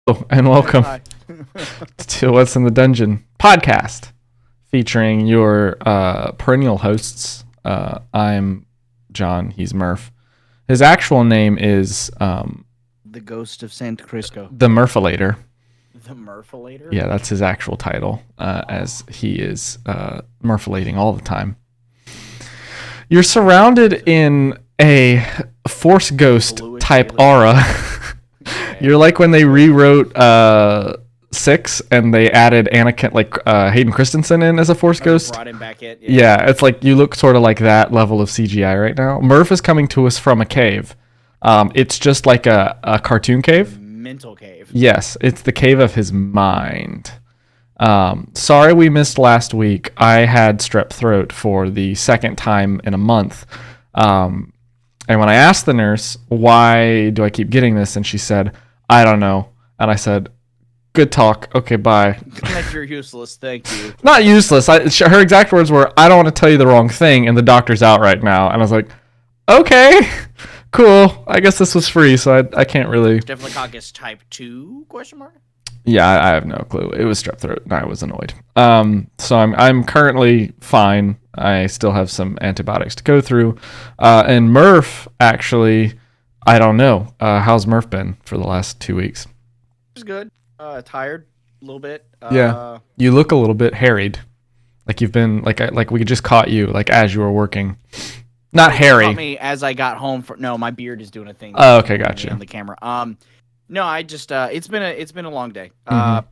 Hello and welcome Hi. to What's in the Dungeon podcast, featuring your perennial hosts. I'm John. He's Murph. His actual name is The Ghost of Santa Crisco. the Murphilator. The Murphilator? Yeah, that's his actual title, as he is Murphilating all the time. You're surrounded in a Force Ghost Bluish type alien. aura. You're like when they rewrote 6 and they added Anakin, like Hayden Christensen in as a Force Ghost. Brought him back in. Yeah, it's like you look sort of like that level of CGI right now. Murph is coming to us from a cave. It's just like a cartoon cave. Mental cave. Yes, it's the cave of his mind. Sorry we missed last week. I had strep throat for the second time in a month. And when I asked the nurse, why do I keep getting this? And she said, I don't know. And I said, good talk. Okay, bye. Glad you're useless. Thank you. Not useless. Her exact words were, I don't want to tell you the wrong thing, and the doctor's out right now. And I was like, okay, cool. I guess this was free, so I can't really. Staphylococcus type 2? Question mark. Yeah, I have no clue. It was strep throat, and I was annoyed. So I'm currently fine. I still have some antibiotics to go through. And Murph, actually, I don't know. How's Murph been for the last 2 weeks? It's good. Tired a little bit. Yeah. You look a little bit harried. Like you've been, like we just caught you, like as you were working. Not hairy. Caught me as I got home. No, my beard is doing a thing. Oh, okay, gotcha. On the camera. No, I just it's been a long day. Mhm.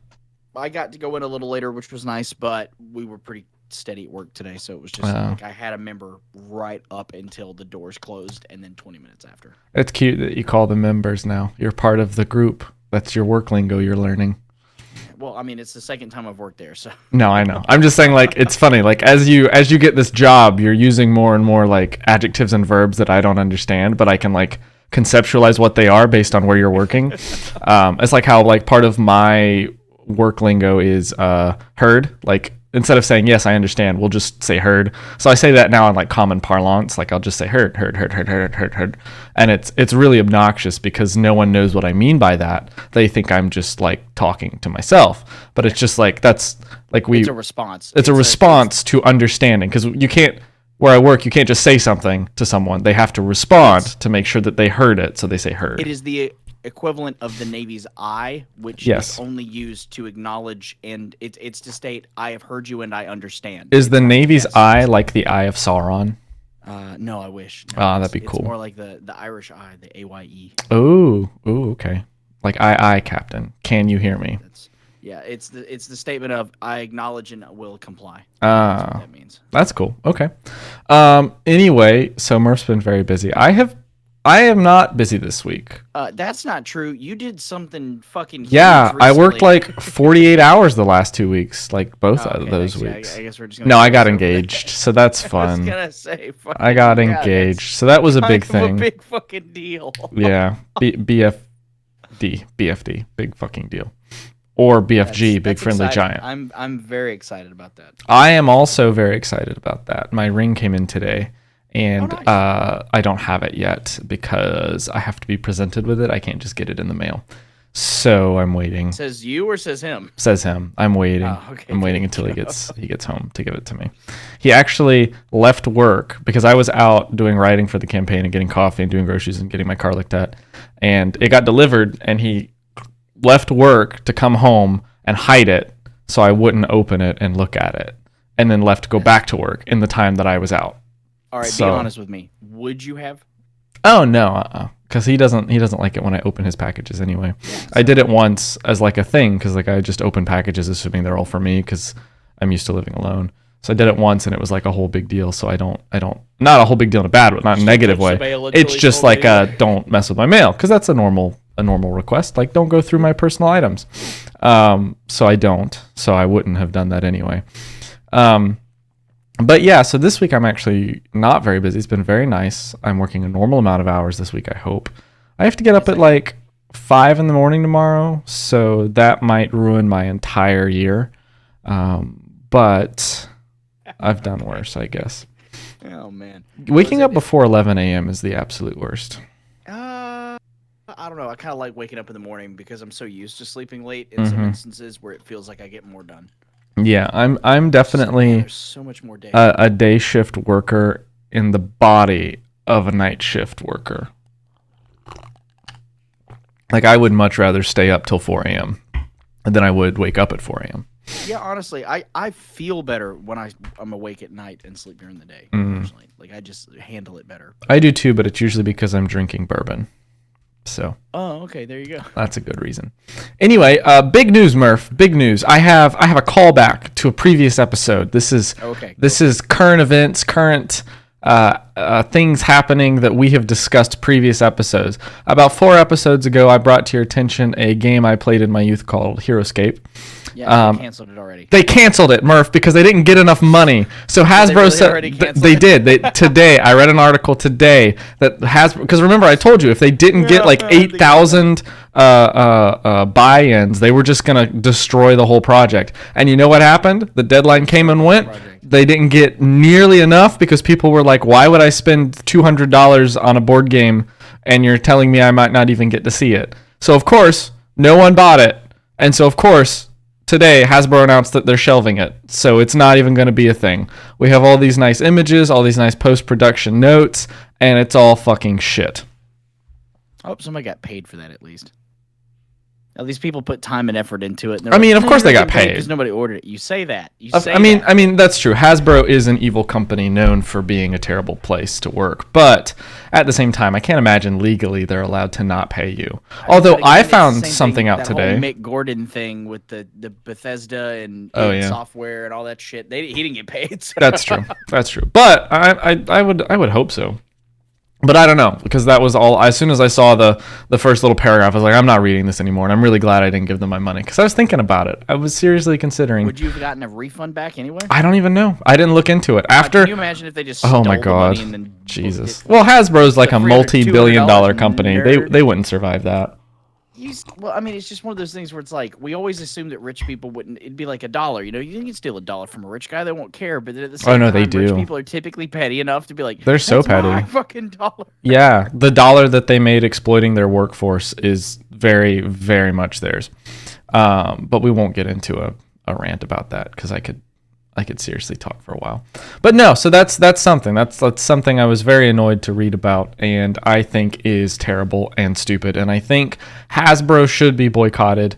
I got to go in a little later, which was nice, but we were pretty steady at work today, so it was just Wow. like I had a member right up until the doors closed, and then 20 minutes after. It's cute that you call them members now. You're part of the group. That's your work lingo you're learning. Well, I mean, it's the second time I've worked there, so. No, I know. I'm just saying, like, it's funny. Like, as you get this job, you're using more and more like adjectives and verbs that I don't understand, but I can like conceptualize what they are based on where you're working. It's like how like part of my work lingo is heard. Like instead of saying yes, I understand, we'll just say heard. So I say that now in like common parlance. Like I'll just say heard, and it's really obnoxious because no one knows what I mean by that. They think I'm just like talking to myself, but it's just like that's like It's a response. It's a response to understanding because you can't. Where I work, you can't just say something to someone. They have to respond to make sure that they heard it. So they say heard. It is the equivalent of the Navy's I, which Yes. is only used to acknowledge, and it's to state, I have heard you and I understand. Is the Navy's Yes. eye like the Eye of Sauron? No, I wish. No, Ah, that'd be it's cool. more like the Irish I, the AYE. Oh, okay. Like aye, Captain. Can you hear me? Yeah, it's the statement of I acknowledge and will comply. Ah. That's what that means. That's cool. Okay. Anyway, so Murph's been very busy. I am not busy this week. That's not true. You did something fucking huge Yeah, I worked recently. like 48 hours the last 2 weeks, like both Oh, of okay, those thanks. Yeah, weeks. I guess we're just gonna No, I got gloss over that. engaged, so that's I was fun. gonna say. Fucking, I got yeah, engaged, so that was a that's big kind of thing. A big fucking deal. Yeah, BFD, big fucking deal. Or BFG, Big That's Friendly exciting. Giant. I'm very excited about that. I am also very excited about that. My ring came in today, and Oh, nice. I don't have it yet because I have to be presented with it. I can't just get it in the mail. So I'm waiting. Says you or says him? Says him. I'm waiting. Oh, okay, I'm waiting there until you he gets home to give it to me. He actually left work because I was out doing writing for the campaign and getting coffee and doing groceries and getting my car looked at, and it got delivered, and he left work to come home and hide it so I wouldn't open it and look at it, and then left to go back to work in the time that I was out. All right, So- be honest with me. Would you have? Oh no, because he doesn't like it when I open his packages anyway. I did it once as like a thing because like I just open packages assuming they're all for me because I'm used to living alone. So I did it once and it was like a whole big deal. So I don't not a whole big deal in a bad, not in a negative way. It's just like don't mess with my mail because that's a normal request. Like don't go through my personal items. So I don't. So I wouldn't have done that anyway. But yeah, so this week I'm actually not very busy. It's been very nice. I'm working a normal amount of hours this week, I hope. I have to get up at like 5 in the morning tomorrow, so that might ruin my entire year. But I've done worse, I guess. Oh man. Waking up before 11 a.m. is the absolute worst. I I don't know. I kind of like waking up in the morning because I'm so used to sleeping late in some instances where it feels like I get more done. Yeah, I'm definitely There's so much more day. a day shift worker in the body of a night shift worker. Like, I would much rather stay up till 4 a.m. than I would wake up at 4 a.m. Yeah, honestly, I feel better when I'm awake at night and sleep during the day. Personally, like I just handle it better. I do too, but it's usually because I'm drinking bourbon. So. Oh, okay, there you go. That's a good reason. Anyway, big news, Murph. Big news. I have a callback to a previous episode. This is current events, current things happening that we have discussed previous episodes. About 4 episodes ago, I brought to your attention a game I played in my youth called HeroScape. Yeah, they canceled it already. They canceled it, Murph, because they didn't get enough money. So Hasbro said they did. Today, I read an article today that Hasbro, because remember I told you if they didn't get like 8,000 buy-ins, they were just gonna destroy the whole project. And you know what happened? The deadline came and went. They didn't get nearly enough because people were like, "Why would I spend $200 on a board game and you're telling me I might not even get to see it?" So of course, no one bought it, and so of course. Today, Hasbro announced that they're shelving it, so it's not even going to be a thing. We have all these nice images, all these nice post-production notes, and it's all fucking shit. I hope somebody got paid for that at least. Now, these people put time and effort into it. And I mean, of course they got paid because nobody ordered it. You say that. I mean that's true. Hasbro is an evil company known for being a terrible place to work, but at the same time, I can't imagine legally they're allowed to not pay you. Although I found something out today. That whole Mick Gordon thing with the Bethesda and software and all that shit. He didn't get paid. So. That's true. That's true. But I would hope so. But I don't know, because that was all. As soon as I saw the first little paragraph, I was like, I'm not reading this anymore, and I'm really glad I didn't give them my money, because I was thinking about it. I was seriously considering. Would you have gotten a refund back anyway? I don't even know. I didn't look into it. Can you imagine if they just stole the money and then Jesus. Well, Hasbro's like a multi-billion-dollar company. They wouldn't survive that. Well, I mean, it's just one of those things where it's like we always assume that rich people wouldn't. It'd be like $1. You know, you can steal $1 from a rich guy; they won't care. But at the same time, they do. Rich people are typically petty enough to be like, they're so petty. My fucking $1. Yeah, the $1 that they made exploiting their workforce is very, very much theirs. But we won't get into a rant about that because I could seriously talk for a while. But no, so that's something. That's something I was very annoyed to read about, and I think is terrible and stupid. And I think Hasbro should be boycotted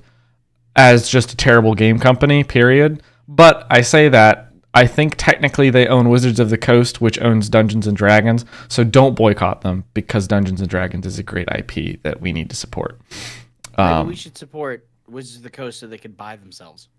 as just a terrible game company, period. But I say that, I think technically they own Wizards of the Coast, which owns Dungeons & Dragons, so don't boycott them, because Dungeons & Dragons is a great IP that we need to support. Maybe we should support Wizards of the Coast so they can buy themselves.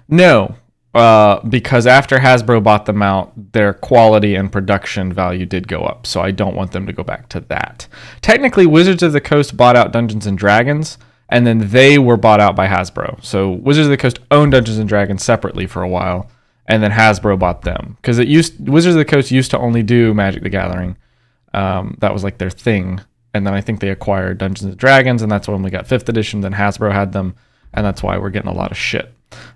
No. Because after Hasbro bought them out, their quality and production value did go up. So I don't want them to go back to that. Technically, Wizards of the Coast bought out Dungeons & Dragons, and then they were bought out by Hasbro. So Wizards of the Coast owned Dungeons & Dragons separately for a while, and then Hasbro bought them. Because Wizards of the Coast used to only do Magic the Gathering. That was like their thing. And then I think they acquired Dungeons & Dragons, and that's when we got 5th edition. Then Hasbro had them, and that's why we're getting a lot of shit.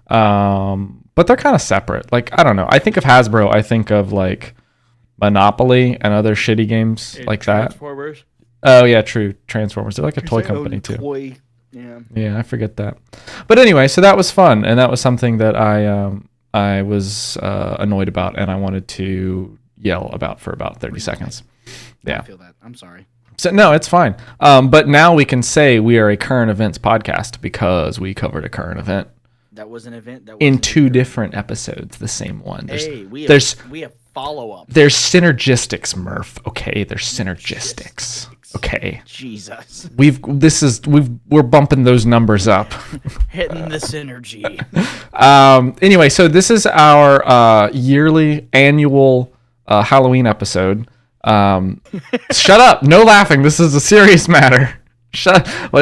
But they're kind of separate. Like, I don't know. I think of Hasbro, I think of like Monopoly and other shitty games like Transformers. That. Oh yeah, true. Transformers. They're like a toy company too. Yeah, I forget that. But anyway, so that was fun, and that was something that I was annoyed about, and I wanted to yell about for about 30 seconds. Yeah. I feel that. I'm sorry. So no, it's fine. But now we can say we are a current events podcast because we covered a current event. That was an event in 2 different episodes, the same one. We have follow-up. There's synergistics, Murph. Okay, there's synergistics. Okay. Jesus. We're bumping those numbers up. Hitting the synergy. Anyway, so this is our annual Halloween episode. Shut up! No laughing. This is a serious matter. Shut up!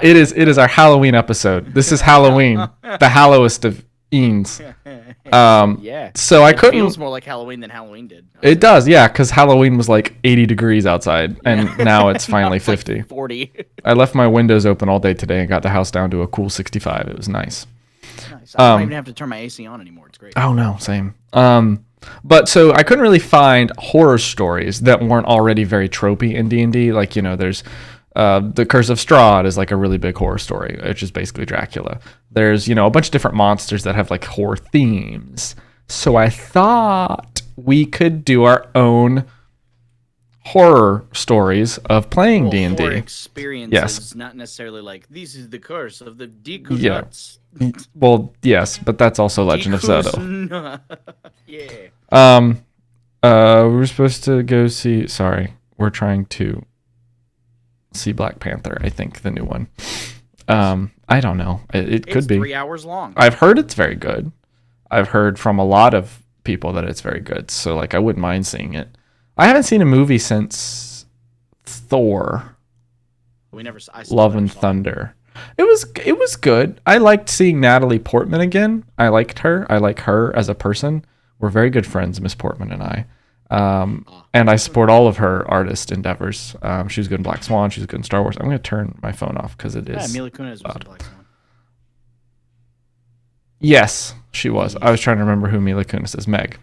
It is our Halloween episode. This is Halloween, the hallowest of eens. Yeah. So I couldn't. It feels more like Halloween than Halloween did. It does, yeah, because Halloween was like 80 degrees outside, and now it's finally 50. Like 40. I left my windows open all day today and got the house down to a cool 65. It was nice. Nice. I don't even have to turn my AC on anymore. It's great. Oh no, same. But so I couldn't really find horror stories that weren't already very tropey in D&D. Like, there's The Curse of Strahd is like a really big horror story, which is basically Dracula. There's, a bunch of different monsters that have like horror themes. So I thought we could do our own horror stories of playing D&D. Horror experiences, yes. Not necessarily like, this is the curse of the Deku nuts. Well, yes, but that's also Legend of Zelda. Yeah. We're supposed to go see. Sorry, we're trying to see Black Panther. I think the new one. I don't know. It could be 3 hours long. I've heard it's very good. I've heard from a lot of people that it's very good. So like, I wouldn't mind seeing it. I haven't seen a movie since Thor. Love and Thunder. It was good. I liked seeing Natalie Portman again. I liked her. I like her as a person. We're very good friends, Miss Portman and I. And I support all of her artist endeavors. She was good in Black Swan. She's good in Star Wars. I'm going to turn my phone off because it is. Yeah, Mila Kunis was in Black Swan. Yes, she was. I was trying to remember who Mila Kunis is. Meg.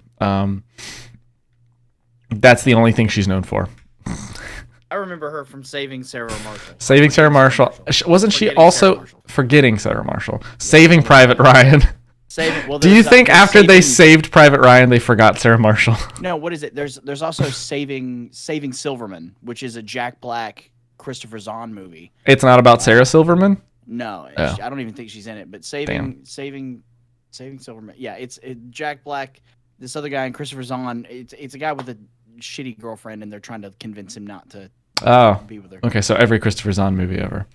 That's the only thing she's known for. I remember her from Saving Sarah Marshall. Saving Sarah Marshall. Wasn't she also Forgetting Sarah Marshall? Saving Private Ryan. Do you think after they saved Private Ryan, they forgot Sarah Marshall? No, what is it? There's also Saving Silverman, which is a Jack Black, Christopher Zahn movie. It's not about Sarah Silverman? No, I don't even think she's in it. But Saving Silverman. Yeah, it's Jack Black, this other guy, and Christopher Zahn. It's a guy with a shitty girlfriend, and they're trying to convince him not to be with her. Okay, so every Christopher Zahn movie ever.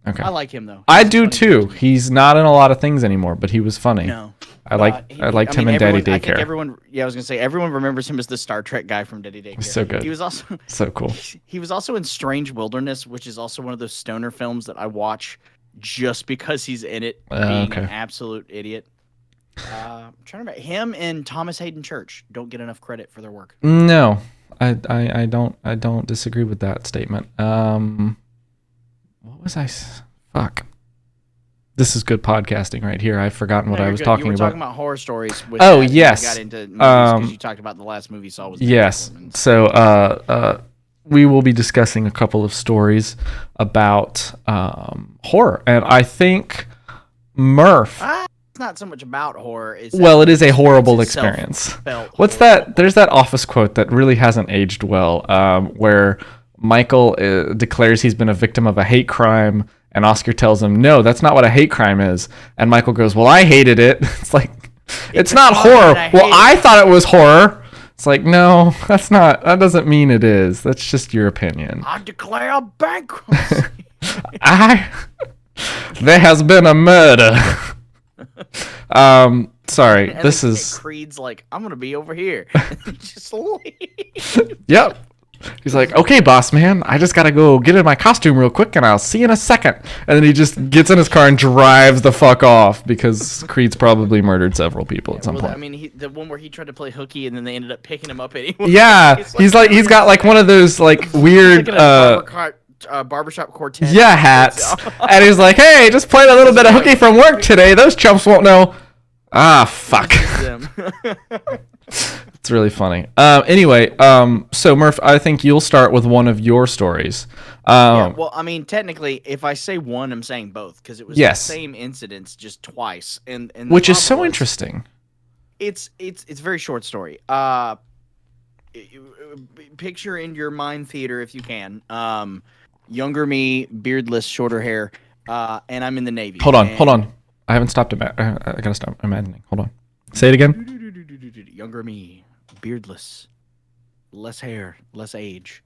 Okay. I like him though. I do too. He's not in a lot of things anymore, but he was funny. No, I liked him in Daddy Daycare. I was gonna say everyone remembers him as the Star Trek guy from Daddy Daycare. He's so good. He was also so cool. He was also in Strange Wilderness, which is also one of those stoner films that I watch just because he's in it, being an absolute idiot. I'm trying to remember him and Thomas Hayden Church don't get enough credit for their work. No, I don't disagree with that statement. What was I? Fuck. This is good podcasting right here. I've forgotten what I was talking about. You were talking about horror stories. Yes. You got into movies because you talked about the last movie you saw was yes. So we will be discussing a couple of stories about horror, and I think Murph. It's not so much about horror. It is a horrible experience. What's that? There's that Office quote that really hasn't aged well, where Michael declares he's been a victim of a hate crime, and Oscar tells him, "No, that's not what a hate crime is." And Michael goes, "Well, I hated it." It's like, it's not horror. Well, I thought it was horror. It's like, no, that's not. That doesn't mean it is. That's just your opinion. I declare bankruptcy. There has been a murder. Sorry. And this is Creed's like, I'm gonna be over here. Just leave. Yep. He's like, okay, boss man, I just gotta go get in my costume real quick, and I'll see you in a second. And then he just gets in his car and drives the fuck off because Creed's probably murdered several people at some point. I mean, the one where he tried to play hooky, and then they ended up picking him up anyway. Yeah, he's got like one of those like weird barbershop quartet. Yeah, hats. And he's like, hey, just played a little bit of hooky from work today. Those chumps won't know. Ah, fuck. It's really funny. Anyway, so Murph, I think you'll start with one of your stories. Well, I mean, technically, if I say one, I'm saying both because it was the same incidents just twice, and which is so interesting. It's a very short story. Picture in your mind theater if you can. Younger me, beardless, shorter hair, and I'm in the Navy. Hold on. I haven't stopped. I gotta stop imagining. Hold on. Say it again. Younger me, beardless, less hair, less age.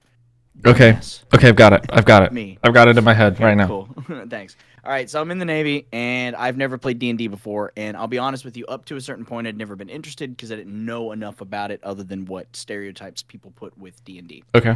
Okay. Okay, I've got it. Me. I've got it in my head right now. Cool. Thanks. All right, so I'm in the Navy, and I've never played D&D before, and I'll be honest with you, up to a certain point, I'd never been interested because I didn't know enough about it other than what stereotypes people put with D&D. Okay.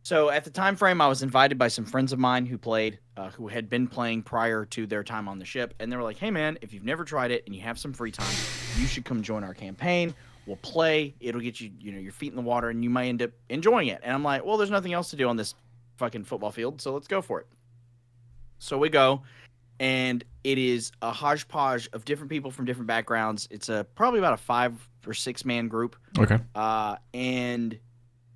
So at the time frame, I was invited by some friends of mine who played, who had been playing prior to their time on the ship, and they were like, hey, man, if you've never tried it and you have some free time, you should come join our campaign. We'll play. It'll get you, your feet in the water, and you might end up enjoying it. And I'm like, well, there's nothing else to do on this fucking football field, so let's go for it. So we go. and it is a hodgepodge of different people from different backgrounds. It's probably about a 5 or 6 man group. Okay. And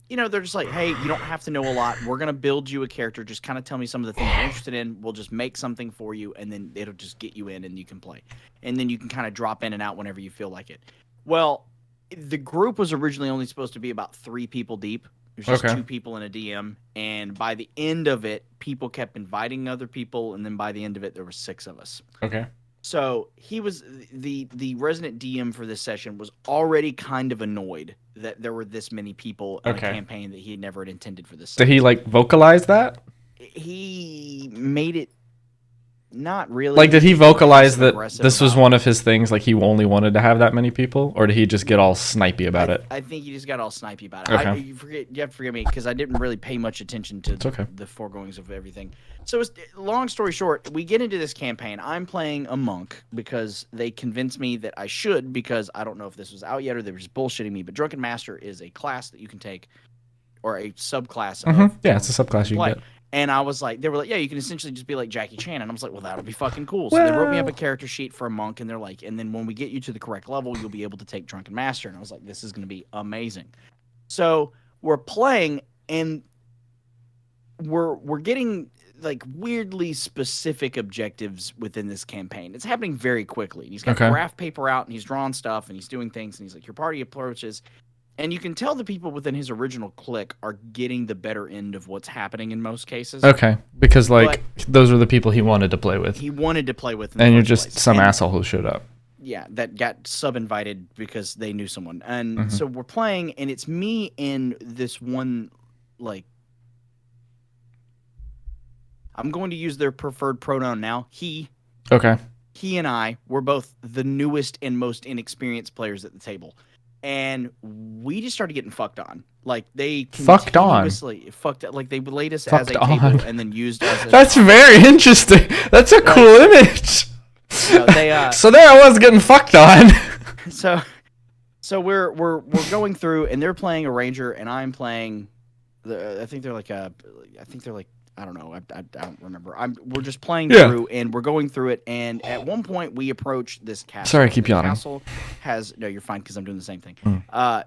they're just like, hey, you don't have to know a lot. We're gonna build you a character. Just kind of tell me some of the things you're interested in. We'll just make something for you, and then it'll just get you in, and you can play. And then you can kind of drop in and out whenever you feel like it. Well, the group was originally only supposed to be about 3 people deep. There's just 2 people in a DM, and by the end of it, people kept inviting other people, and then by the end of it, there were 6 of us. Okay. So he was the resident DM for this session was already kind of annoyed that there were this many people in a campaign that he never had intended for this. Did he like vocalize that? He made it not really. Like, did he vocalize that this was one of his things? Like, he only wanted to have that many people, or did he just get all snipey about it? I think he just got all snipey about it. Okay. You have to forgive me because I didn't really pay much attention to the foregoings of everything. So, long story short, we get into this campaign. I'm playing a monk because they convinced me that I should, because I don't know if this was out yet or they were just bullshitting me. But Drunken Master is a class that you can take, or a subclass. Yeah, it's a subclass you can get. And I was like, they were like, yeah, you can essentially just be like Jackie Chan. And I was like, well, that'll be fucking cool. So they wrote me up a character sheet for a monk, and they're like, and then when we get you to the correct level, you'll be able to take Drunken Master. And I was like, this is going to be amazing. So we're playing, and we're getting like weirdly specific objectives within this campaign. It's happening very quickly. He's got graph paper out, and he's drawing stuff, and he's doing things, and he's like, your party approaches. And you can tell the people within his original clique are getting the better end of what's happening in most cases. Okay, because those were the people he wanted to play with. He wanted to play with. And you're just some asshole who showed up. Yeah, that got sub-invited because they knew someone. And so we're playing, and it's me and this one, like, I'm going to use their preferred pronoun now. He. Okay. He and I were both the newest and most inexperienced players at the table. And we just started getting fucked on. Like, they fucked on. Like, they laid us as a table and then used us as That's very interesting. That's a cool image. So there I was getting fucked on. So we're going through, and they're playing a ranger, and I'm playing I think they're like I don't know. I don't remember. We're just playing through, and we're going through it. And at one point, we approach this castle. Sorry, I keep yawning. The castle has you're fine because I'm doing the same thing.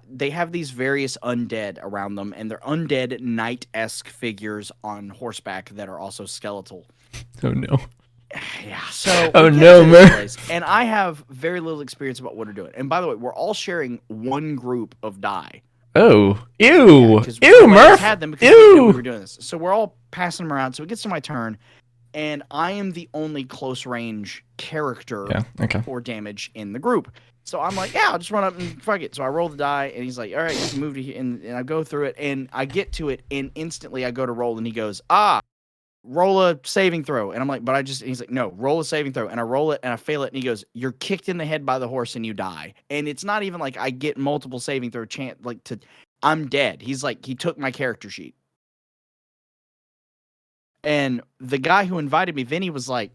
They have these various undead around them, and they're undead knight-esque figures on horseback that are also skeletal. Oh no. Yeah. So. Oh no, man. And I have very little experience about what they're doing. And by the way, we're all sharing one group of die. Oh, ew, yeah, ew, Murph, had them because we were doing this. So we're all passing them around. So it gets to my turn, and I am the only close range character for damage in the group. So I'm like, yeah, I'll just run up and fuck it. So I roll the die, and he's like, all right, you can move to here, and I go through it, and I get to it, and instantly I go to roll, and he goes, roll a saving throw. And I'm like, and he's like, no, roll a saving throw. And I roll it and I fail it. And he goes, you're kicked in the head by the horse and you die. And it's not even like I get multiple saving throw chance, I'm dead. He's like, he took my character sheet. And the guy who invited me, Vinny, was like,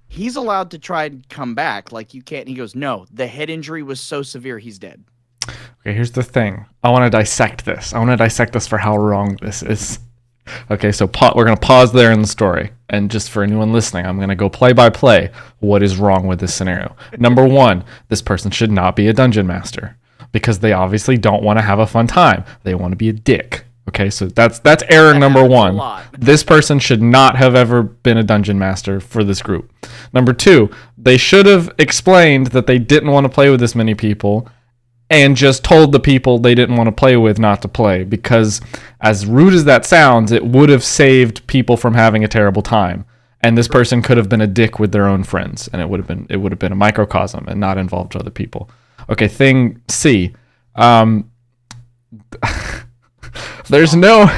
he's allowed to try and come back. Like, you can't. He goes, no, the head injury was so severe, he's dead. Okay, here's the thing. I want to dissect this. For how wrong this is. Okay, so we're going to pause there in the story. And just for anyone listening, I'm going to go play by play what is wrong with this scenario. Number 1, this person should not be a dungeon master because they obviously don't want to have a fun time. They want to be a dick. Okay, so that's error number 1. This person should not have ever been a dungeon master for this group. Number 2, they should have explained that they didn't want to play with this many people and just told the people they didn't want to play with not to play, because as rude as that sounds, it would have saved people from having a terrible time. And this person could have been a dick with their own friends, and it would have been a microcosm and not involved other people. Okay, thing C. There's no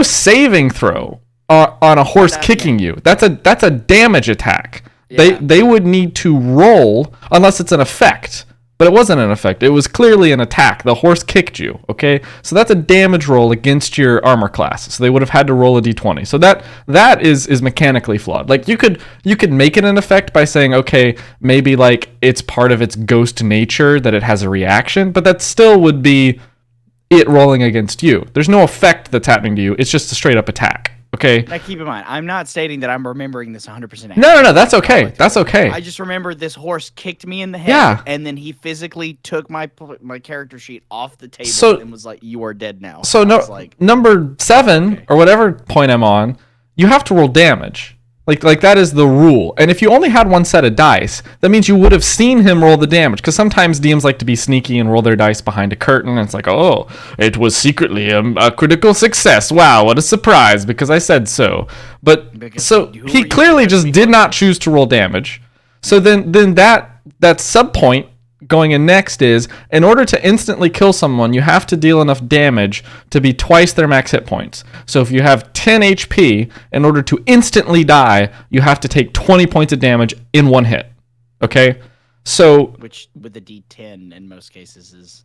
saving throw on a horse kicking you. That's a damage attack. Yeah. They would need to roll unless it's an effect. But it wasn't an effect. It was clearly an attack. The horse kicked you, okay? So that's a damage roll against your armor class. So they would have had to roll a d20. So that is mechanically flawed. Like, you could make it an effect by saying, okay, maybe like it's part of its ghost nature that it has a reaction, but that still would be it rolling against you. There's no effect that's happening to you. It's just a straight up attack. Okay. Now, keep in mind, I'm not stating that I'm remembering this 100% accurately. No, that's okay. That's okay. I just remember this horse kicked me in the head, Yeah. and then he physically took my character sheet off the table and was like, "You are dead now." So and no, I was like, number 7 or whatever point I'm on, you have to roll damage. Like that is the rule. And if you only had one set of dice, that means you would have seen him roll the damage. Because sometimes DMs like to be sneaky and roll their dice behind a curtain. And it's like, oh, it was secretly a critical success. Wow, what a surprise, because I said so. But so he clearly just did not choose to roll damage. So then that sub point going in next is, in order to instantly kill someone, you have to deal enough damage to be twice their max hit points. So if you have 10 HP, in order to instantly die, you have to take 20 points of damage in one hit. Okay? So which with the D10 in most cases is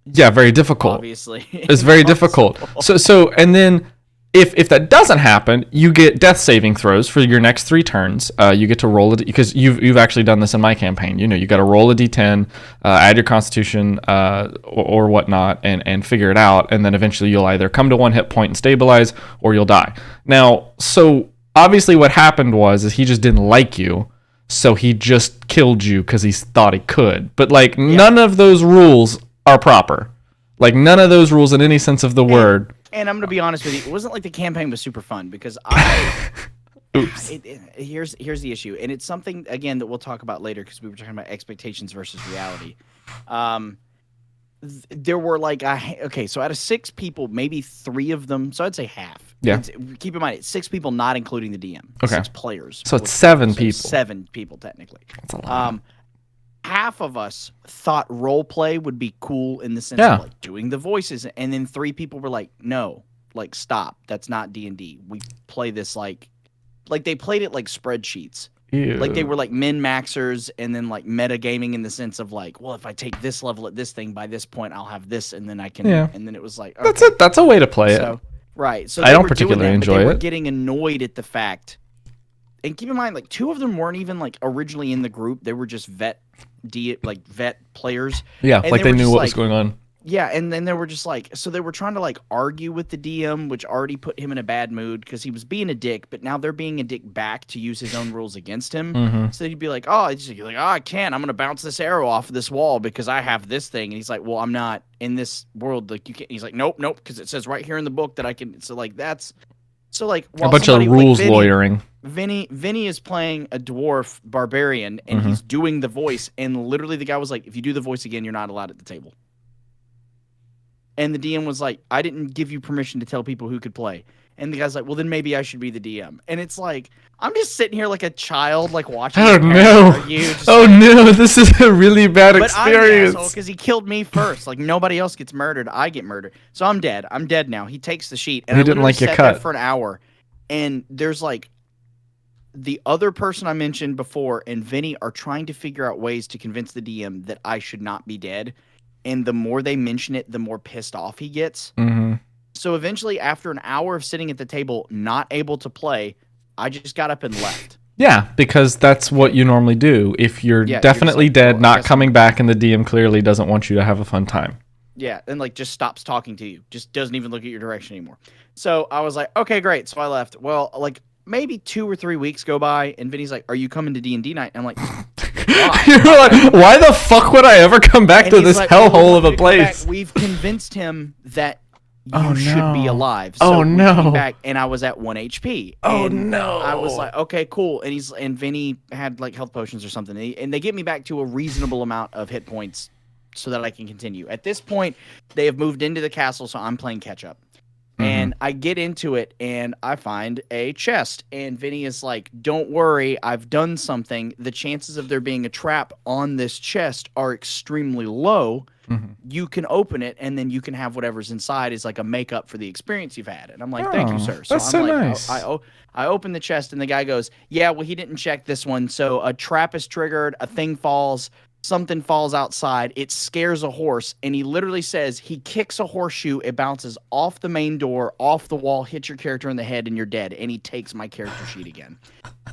very difficult. Obviously. It's very difficult. So and then if that doesn't happen, you get death saving throws for your next 3 turns. You get to roll it, because you've actually done this in my campaign. You got to roll a d10, add your constitution or whatnot, and figure it out. And then eventually you'll either come to 1 hit point and stabilize, or you'll die. Now, so obviously what happened is he just didn't like you, so he just killed you because he thought he could. But none of those rules are proper. None of those rules in any sense of the word. And I'm going to be honest with you, it wasn't like the campaign was super fun, because Oops. Here's the issue, and it's something, again, that we'll talk about later, because we were talking about expectations versus reality. There were so out of 6 people, maybe 3 of them, so I'd say half. Yeah. Keep in mind, it's 6 people, not including the DM. Okay. 6 players. So it's 7 people. 7 people, technically. That's a lot. Half of us thought role play would be cool in the sense of doing the voices, and then 3 people were like, no, stop, that's not D&D. We play this like they played it like spreadsheets. Ew. They were like min-maxers, and then metagaming in the sense of well, if I take this level at this thing, by this point I'll have this, and then I can and then it was like, okay. That's a way to play it. Right. So I don't particularly enjoy it. They were getting annoyed at the fact. And keep in mind, 2 of them weren't even originally in the group. They were just vet players. Yeah, and they knew what was going on. Yeah, and then they were just so they were trying to argue with the DM, which already put him in a bad mood because he was being a dick. But now they're being a dick back to use his own rules against him. Mm-hmm. So he'd be like, "Oh, I can't. I'm gonna bounce this arrow off of this wall because I have this thing." And he's like, "Well, I'm not in this world. You can't." He's like, "Nope, because it says right here in the book that I can." So that's. So a bunch of rules lawyering. Vinny is playing a dwarf barbarian, and he's doing the voice, and literally the guy was like, "If you do the voice again, you're not allowed at the table." And the DM was like, "I didn't give you permission to tell people who could play." And the guy's like, "Well, then maybe I should be the DM." And it's I'm just sitting here like a child, watching. Oh no! No! This is a really bad experience. But I'm because he killed me first. Nobody else gets murdered, I get murdered. So I'm dead. I'm dead now. He takes the sheet, and he I didn't like your sat cut there for an hour. And there's the other person I mentioned before, and Vinny are trying to figure out ways to convince the DM that I should not be dead. And the more they mention it, the more pissed off he gets. Mm-hmm. So eventually, after an hour of sitting at the table, not able to play, I just got up and left. Yeah, because that's what you normally do. If you're definitely dead, not coming back, and the DM clearly doesn't want you to have a fun time. Yeah, and just stops talking to you. Just doesn't even look at your direction anymore. So I was like, okay, great. So I left. Well, maybe 2 or 3 weeks go by, and Vinny's like, "Are you coming to D&D night?" And I'm like, why? You're like, why the fuck would I ever come back to this hellhole of a place? We've convinced him that you should be alive. So we came back, and I was at 1 HP. And I was like, okay, cool. And Vinny had health potions or something, and they get me back to a reasonable amount of hit points so that I can continue. At this point, they have moved into the castle, so I'm playing catch up. And I get into it, and I find a chest. And Vinny is like, "Don't worry, I've done something. The chances of there being a trap on this chest are extremely low. You can open it, and then you can have whatever's inside is a makeup for the experience you've had." And I'm like, "Thank you, sir." So that's so nice. I open the chest, and the guy goes, "Yeah, well, he didn't check this one. So a trap is triggered, a thing falls. Something falls outside, it scares a horse," and he literally says he kicks a horseshoe, it bounces off the main door, off the wall, hits your character in the head, and you're dead. And he takes my character sheet again.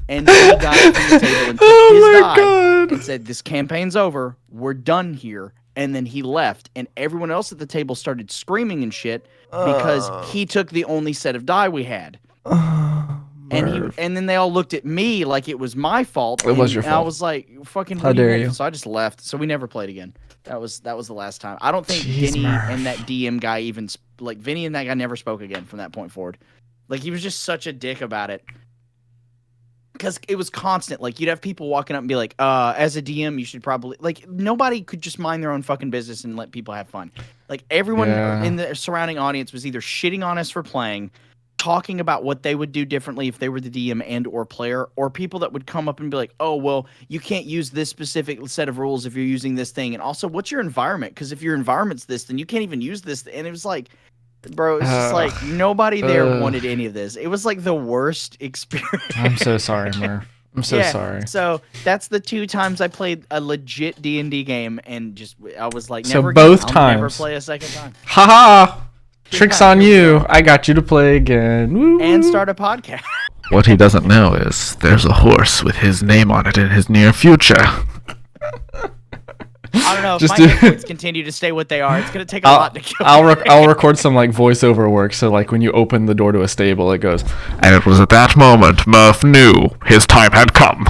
And then he got up from the table and took his die and said, "This campaign's over. We're done here." And then he left, and everyone else at the table started screaming and shit because he took the only set of die we had. And then they all looked at me like it was my fault. It was your and I fault. was like, "Fucking, How what do you dare want?" you. So I just left. So we never played again. That was the last time. I don't think Jeez, Vinny Murph. and that DM guy even like Vinny and that guy never spoke again from that point forward. Like he was just such a dick about it. Because it was constant. Like you'd have people walking up and be like, as a DM, you should probably like nobody could just mind their own fucking business and let people have fun. Like everyone Yeah. in the surrounding audience was either shitting on us for playing, talking about what they would do differently if they were the DM and or player, or people that would come up and be like, "Oh, well, you can't use this specific set of rules if you're using this thing." And also, what's your environment? Because if your environment's this, then you can't even use this. And it was like, bro, it's just like nobody there wanted any of this. It was like the worst experience. I'm so sorry, Murph. I'm so sorry. So that's the 2 times I played a legit D&D game, and just I was like, So never again. both I'll never times. play a second time. Haha! Tricks Yeah, on here we you. go. I got you to play again. Woo. And start a podcast. What he doesn't know is there's a horse with his name on it in his near future. I don't know if Just my do- hit points continue to stay what they are. It's gonna take a lot to kill. I'll record some like voiceover work. So like when you open the door to a stable, it goes, And it was at that moment Murph knew his time had come.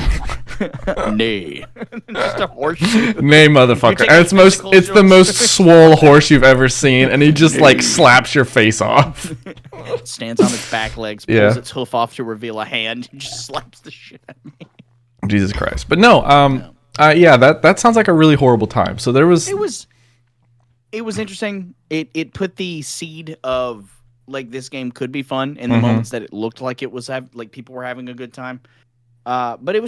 Nay. Just a horseshoe. "Nay, motherfucker!" taking And it's physical it's the jokes. most swole horse you've ever seen, and he just like slaps your face off. Stands on its back legs, pulls Yeah. its hoof off to reveal a hand, and just slaps the shit out of me. Jesus Christ! But no, yeah, that sounds like a really horrible time. So there was, It was interesting. It put the seed of like this game could be fun in the Mhm. moments that it looked like it was like people were having a good time. But it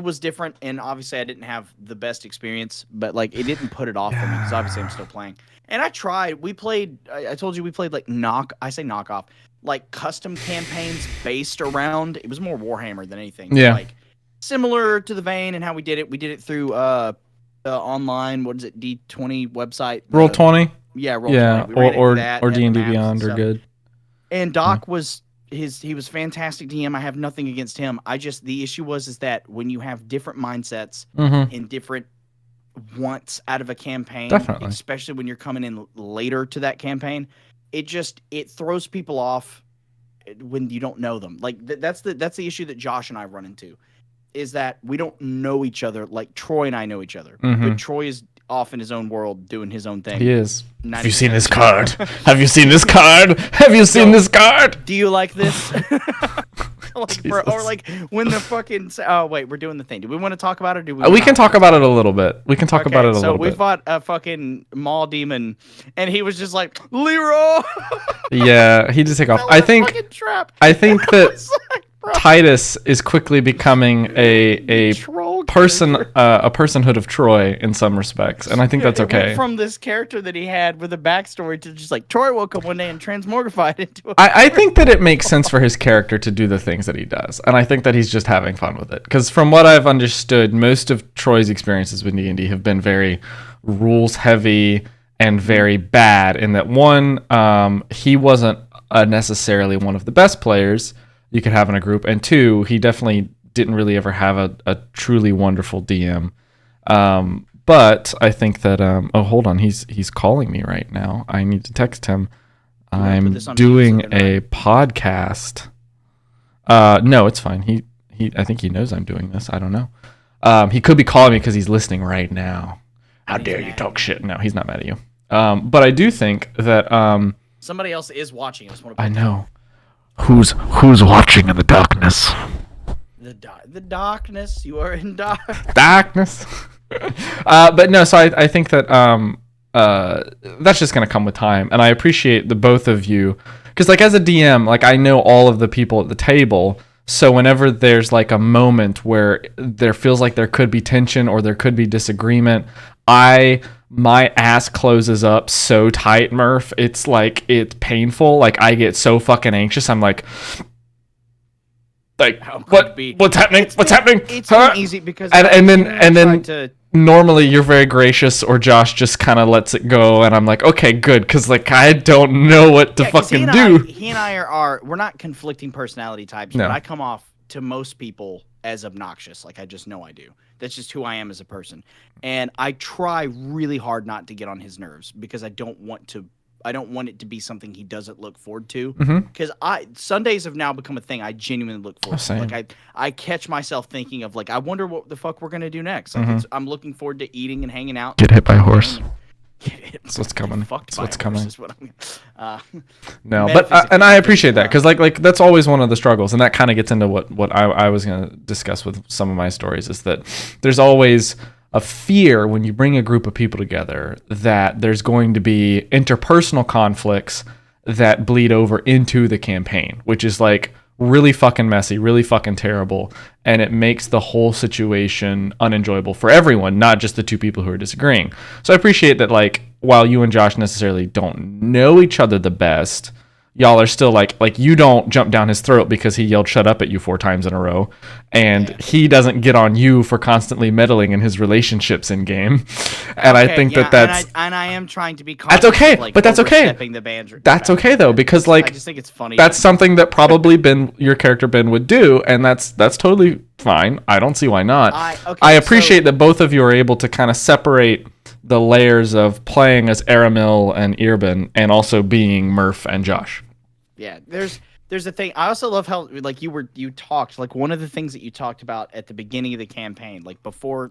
was different, and obviously I didn't have the best experience, but like it didn't put it off for me because obviously I'm still playing. And I tried. We played. I told you we played like knockoff, like custom campaigns based around. It was more Warhammer than anything. Yeah. Like similar to the vein and how we did it. We did it through online. What is it? D20 website. Roll20. Yeah, Roll20. Yeah, We ran it through or that, or had the D&D maps and Beyond are stuff. good. And Doc was he was fantastic DM. I have nothing against him. The issue was that when you have different mindsets Mm-hmm. and different wants out of a campaign, Definitely. especially when you're coming in later to that campaign, it throws people off when you don't know them. Like that's the issue that Josh and I run into, is that we don't know each other like Troy and I know each other. Mhm. But Troy is off in his own world doing his own thing. He is. 90% Have you seen this of the card? time. Have you seen this card? Have you seen this card? Do you like this? Like, bro, or Jesus. like when the fucking oh wait, we're doing the thing. Do we want to talk about it? Or do we? We not? can talk about it a little bit. We can talk about it a so little we bit. fought a fucking mall demon, and he was just like Leroy. Yeah, he just take off. Fell in I a think fucking trap. that It's like, bro, Titus is quickly becoming a troll person, character. a personhood of Troy in some respects, and I think that's It went okay. from this character that he had with a backstory to just like Troy woke up one day and transmogrified into a I think that it makes sense for his character to do the things that he does, and I think that he's just having fun with it. Because from what I've understood, most of Troy's experiences with D&D have been very rules heavy and very bad. In that one, he wasn't necessarily one of the best players you could have in a group, and two, he definitely didn't really ever have a truly wonderful DM. But I think that oh, hold on, he's calling me right now. I need to text him. wanna put I'm this on mute so doing they're a podcast. No, it's fine. He I think he knows I'm doing this. I don't know. He could be calling me because he's listening right now. How He's dare mad you at talk me. shit? No, he's not mad at you. But I do think that Somebody else is watching. I just want I to know Who's watching in the darkness? the darkness. You are in dark. darkness. But no, so I think that that's just gonna come with time, and I appreciate the both of you because like as a DM, like I know all of the people at the table. So whenever there's like a moment where there feels like there could be tension or there could be disagreement, my ass closes up so tight, Murph. It's like it's painful. Like I get so fucking anxious. I'm like How could it be? what's happening? What's happening? It's Huh? been easy because And then- I and then- tried to, Normally you're very gracious, or Josh just kind of lets it go, and I'm like, okay, good, because like I don't know what to 'cause fucking do. He and I are we're not conflicting personality types, No. but I come off to most people as obnoxious. Like I just know I do. That's just who I am as a person. And I try really hard not to get on his nerves because I don't want to want it to be something he doesn't look forward to. Mm-hmm. Because Sundays have now become a thing I genuinely look forward to. Same. Like I catch myself thinking of like, I wonder what the fuck we're gonna do next. Like I'm looking forward to eating and hanging out. Get hit by a horse. That's what's coming. Fucked That's what's coming. No, but metaphysically, and I appreciate that because like that's always one of the struggles, and that kind of gets into what I was going to discuss with some of my stories is that there's always a fear when you bring a group of people together that there's going to be interpersonal conflicts that bleed over into the campaign, which is like really fucking messy, really fucking terrible, and it makes the whole situation unenjoyable for everyone, not just the two people who are disagreeing. So I appreciate that, like, while you and Josh necessarily don't know each other the best, y'all are still like you don't jump down his throat because he yelled shut up at you 4 times in a row, and he doesn't get on you for constantly meddling in his relationships in game. And I think that's and I am trying to be that's okay, of, like, but that's okay. overstepping the boundary. That's okay though, because like I just think it's funny. that's something that probably your character Ben would do, and that's totally fine. I don't see why not. I appreciate that both of you are able to kind of separate the layers of playing as Aramil and Irben and also being Murph and Josh. Yeah, there's a thing. I also love how like you talked, like one of the things that you talked about at the beginning of the campaign, like before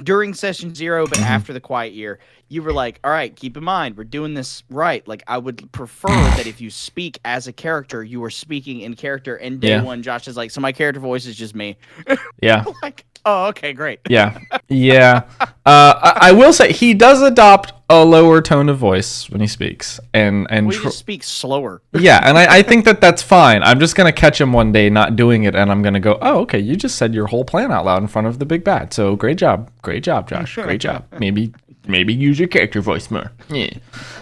during session 0 but after the quiet year, you were like, all right, keep in mind we're doing this right. Like I would prefer that if you speak as a character, you are speaking in character. And day one, Josh is like, so my character voice is just me. Yeah. Like, oh, okay, great. Yeah. I will say he does adopt a lower tone of voice when he speaks, and he just speaks slower. Yeah, and I think that's fine. I'm just gonna catch him one day not doing it, and I'm gonna go, oh, okay, you just said your whole plan out loud in front of the big bad. So great job, Josh, great job. Maybe use your character voice more. Yeah.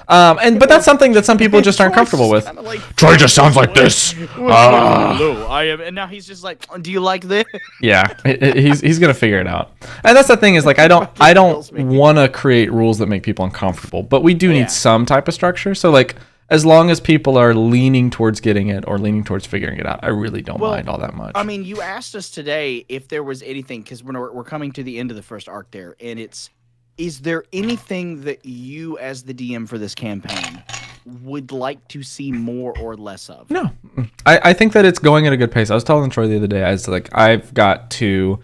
But that's something that some people just aren't comfortable with. Like, Troy just sounds like this. Hello, I am, and now he's just like, do you like this? Yeah, he's gonna figure it out. And that's the thing is like I don't want to create rules that make people uncomfortable, but we do need some type of structure. So like as long as people are leaning towards getting it or leaning towards figuring it out, I really don't mind all that much. I mean, you asked us today if there was anything, because we're coming to the end of the first arc there, and is there anything that you as the DM for this campaign would like to see more or less of? No. I think that it's going at a good pace. I was telling Troy the other day, I was like, I've got to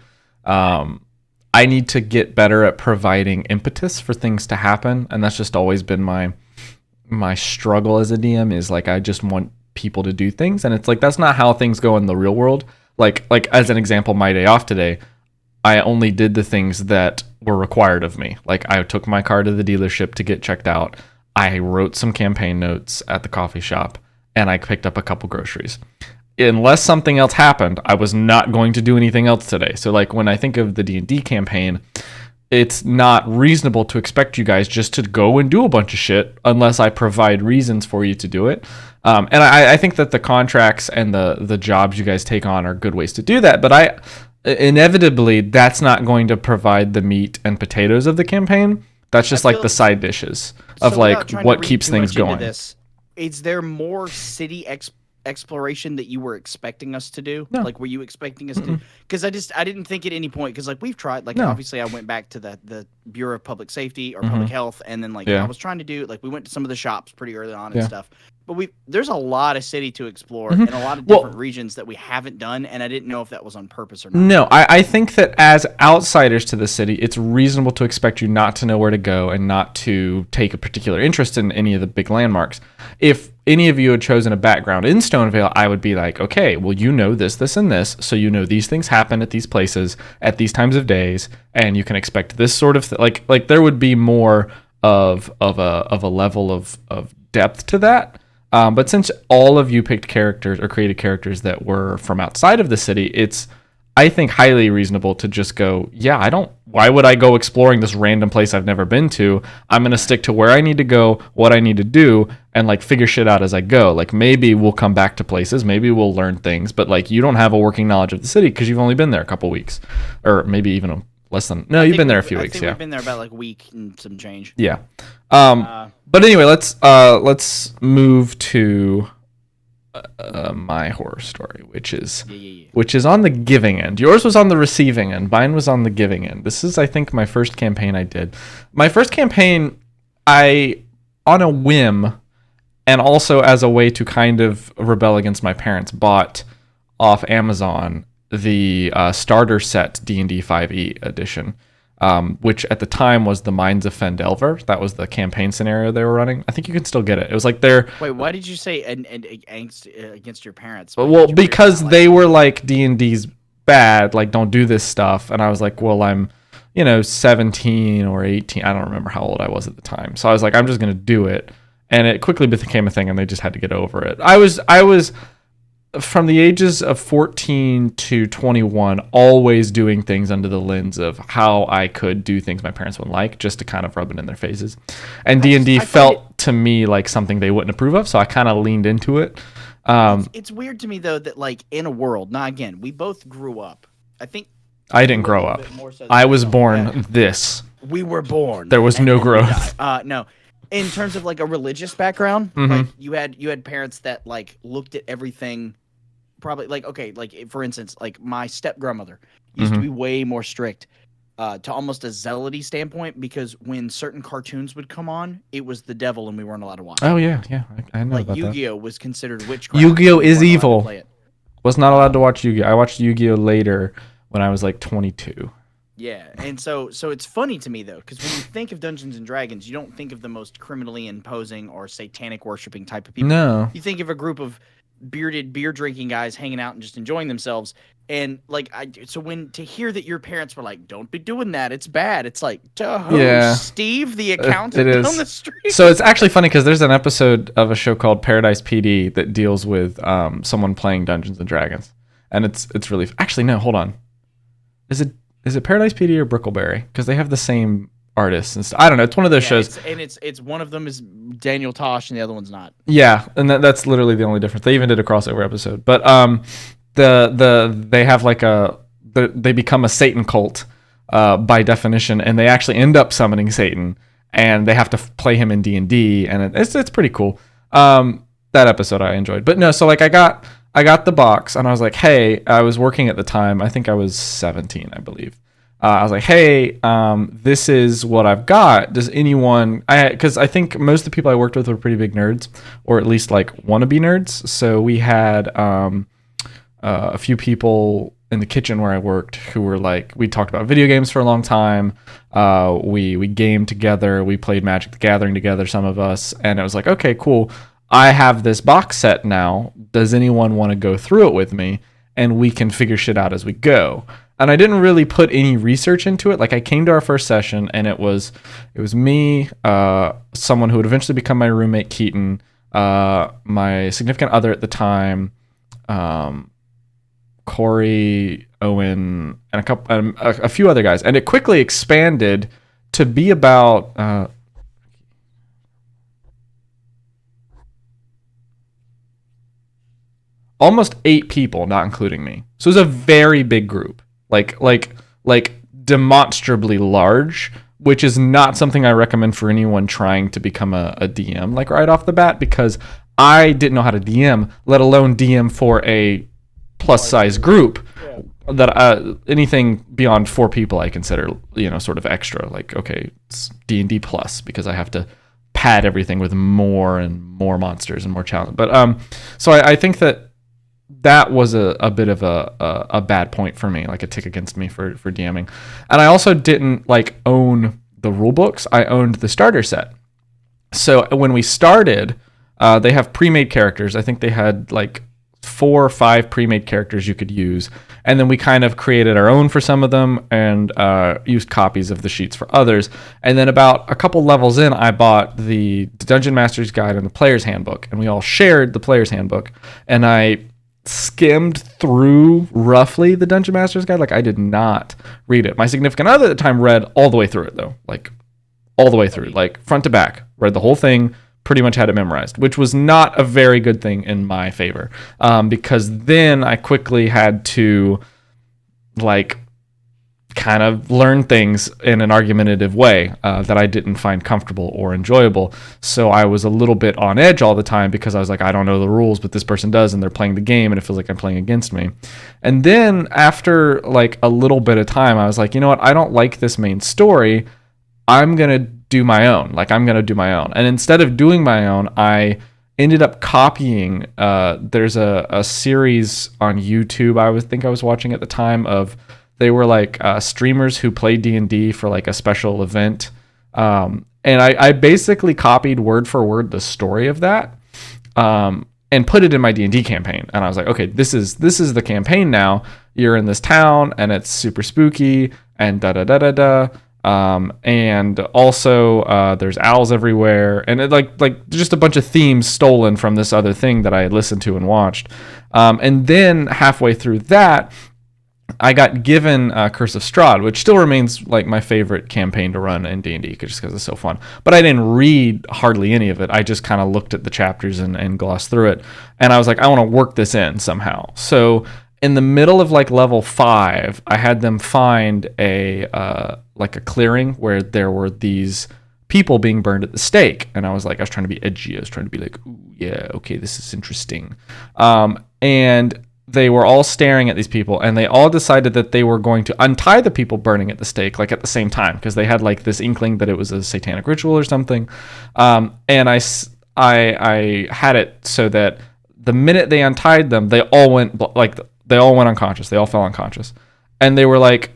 I need to get better at providing impetus for things to happen, and that's just always been my struggle as a DM is like I just want people to do things, and it's like that's not how things go in the real world. Like as an example, my day off today, I only did the things that were required of me. Like I took my car to the dealership to get checked out. I wrote some campaign notes at the coffee shop, and I picked up a couple groceries. Unless something else happened, I was not going to do anything else today. So like when I think of the D&D campaign, it's not reasonable to expect you guys just to go and do a bunch of shit unless I provide reasons for you to do it. And I think that the contracts and the jobs you guys take on are good ways to do that. But inevitably, that's not going to provide the meat and potatoes of the campaign. That's just like the side dishes of like what keeps things going. Is there more city exploration that you were expecting us to do? No. Like, were you expecting us to? Because I didn't think at any point, because like we've tried, like obviously I went back to the Bureau of Public Safety or Public Health, and then like I was trying to do, like we went to some of the shops pretty early on and stuff. But there's a lot of city to explore and a lot of different regions that we haven't done, and I didn't know if that was on purpose or not. No, I think that as outsiders to the city, it's reasonable to expect you not to know where to go and not to take a particular interest in any of the big landmarks. If any of you had chosen a background in Stonevale, I would be like, okay, well, you know this, this, and this, so you know these things happen at these places at these times of days, and you can expect this sort of like there would be more of a level of depth to that. But since all of you picked characters or created characters that were from outside of the city, it's, I think, highly reasonable to just go, why would I go exploring this random place I've never been to? I'm going to stick to where I need to go, what I need to do, and like figure shit out as I go. Like maybe we'll come back to places, maybe we'll learn things, but like you don't have a working knowledge of the city because you've only been there a couple weeks, or maybe even less than, no, you've been there a few weeks. We've been there about like a week and some change. Yeah. But anyway, let's move to my horror story, which is on the giving end. Yours was on the receiving end. Mine was on the giving end. This is, I think, my first campaign I did. My first campaign, I on a whim, and also as a way to kind of rebel against my parents, bought off Amazon the starter set D&D 5e edition, which at the time was the Mines of Fendelver. That was the campaign scenario they were running. I think you can still get it. It was like their... Wait, why did you say and angst against your parents? Well, because they were like, D&D's bad, like don't do this stuff. And I was like, well, I'm 17 or 18. I don't remember how old I was at the time. So I was like, I'm just going to do it. And it quickly became a thing, and they just had to get over it. I was from the ages of 14 to 21, always doing things under the lens of how I could do things my parents wouldn't like, just to kind of rub it in their faces. And D&D felt to me like something they wouldn't approve of, so I kind of leaned into it. It's weird to me though that like in a world. Now again, we both grew up. I think I didn't grow up. I was born this. We were born. There was no growth. No. In terms of like a religious background, like you had parents that like looked at everything. Probably like, okay, like for instance, like my step grandmother used to be way more strict to almost a zealoty standpoint, because when certain cartoons would come on, it was the devil and we weren't allowed to watch it. Oh yeah, I know like about Yu-Gi-Oh was considered witchcraft. Yu-Gi-Oh is evil. Was not allowed to watch Yu-Gi-Oh. I watched Yu-Gi-Oh later when I was like 22. Yeah, and so it's funny to me though, because when you think of Dungeons and Dragons, you don't think of the most criminally imposing or satanic worshiping type of people. No, you think of a group of bearded beer drinking guys hanging out and just enjoying themselves. And like so when to hear that your parents were like, don't be doing that, it's bad, it's like, yeah, Steve the accountant down the street. So it's actually funny because there's an episode of a show called Paradise PD that deals with someone playing Dungeons and Dragons, and it's really actually no, hold on, is it Paradise PD or Brickleberry, because they have the same artists and stuff. I don't know, it's one of those shows, it's one of them is Daniel Tosh and the other one's not. Yeah, and that's literally the only difference. They even did a crossover episode, but they have like they become a Satan cult by definition, and they actually end up summoning Satan, and they have to play him in D&D, and it's pretty cool. That episode I enjoyed. But no, so like I got the box, and I was like, hey, I was working at the time. I think I was 17, I believe. I was like, hey, this is what I've got. Does anyone... Because I think most of the people I worked with were pretty big nerds, or at least like wannabe nerds. So we had a few people in the kitchen where I worked who were like... We talked about video games for a long time. We gamed together. We played Magic the Gathering together, some of us. And it was like, okay, cool. I have this box set now. Does anyone want to go through it with me? And we can figure shit out as we go. And I didn't really put any research into it. Like I came to our first session, and it was me, someone who would eventually become my roommate, Keaton, my significant other at the time, Corey, Owen, and a few other guys. And it quickly expanded to be about almost 8 people, not including me. So it was a very big group. Like demonstrably large, which is not something I recommend for anyone trying to become a DM, like right off the bat, because I didn't know how to DM, let alone DM for a plus size group. That anything beyond 4 people I consider, sort of extra. Like, okay, it's D&D plus, because I have to pad everything with more and more monsters and more challenge. But so I think that was a bit of a bad point for me, like a tick against me for DMing. And I also didn't like own the rule books. I owned the starter set. So when we started, they have pre-made characters. I think they had like 4 or 5 pre-made characters you could use. And then we kind of created our own for some of them, and used copies of the sheets for others. And then about a couple levels in, I bought the Dungeon Master's Guide and the Player's Handbook, and we all shared the Player's Handbook. And I skimmed through roughly the Dungeon Master's Guide. Like I did not read it. My significant other at the time read all the way through it though. Like all the way through, like front to back, read the whole thing, pretty much had it memorized, which was not a very good thing in my favor. Because then I quickly had to like kind of learn things in an argumentative way that I didn't find comfortable or enjoyable. So I was a little bit on edge all the time, because I was like, I don't know the rules, but this person does, and they're playing the game, and it feels like I'm playing against me. And then after like a little bit of time, I was like, you know what? I don't like this main story. I'm going to do my own. Like, I'm going to do my own. And instead of doing my own, I ended up copying. There's a series on YouTube I was watching at the time of, they were like streamers who played D&D for like a special event. And I basically copied word for word the story of that. And put it in my D&D campaign. And I was like, okay, this is the campaign now. You're in this town and it's super spooky and da-da-da-da-da. And also there's owls everywhere. And it like just a bunch of themes stolen from this other thing that I had listened to and watched. And then halfway through that, I got given Curse of Strahd, which still remains like my favorite campaign to run in D&D just because it's so fun. But I didn't read hardly any of it. I just kind of looked at the chapters and glossed through it. And I was like, I want to work this in somehow. So in the middle of like level 5, I had them find a clearing where there were these people being burned at the stake. And I was trying to be edgy. I was trying to be like, ooh, yeah, okay, this is interesting. And they were all staring at these people, and they all decided that they were going to untie the people burning at the stake, like at the same time, because they had like this inkling that it was a satanic ritual or something. And I had it so that the minute they untied them, they all went unconscious. They all fell unconscious, and they were like,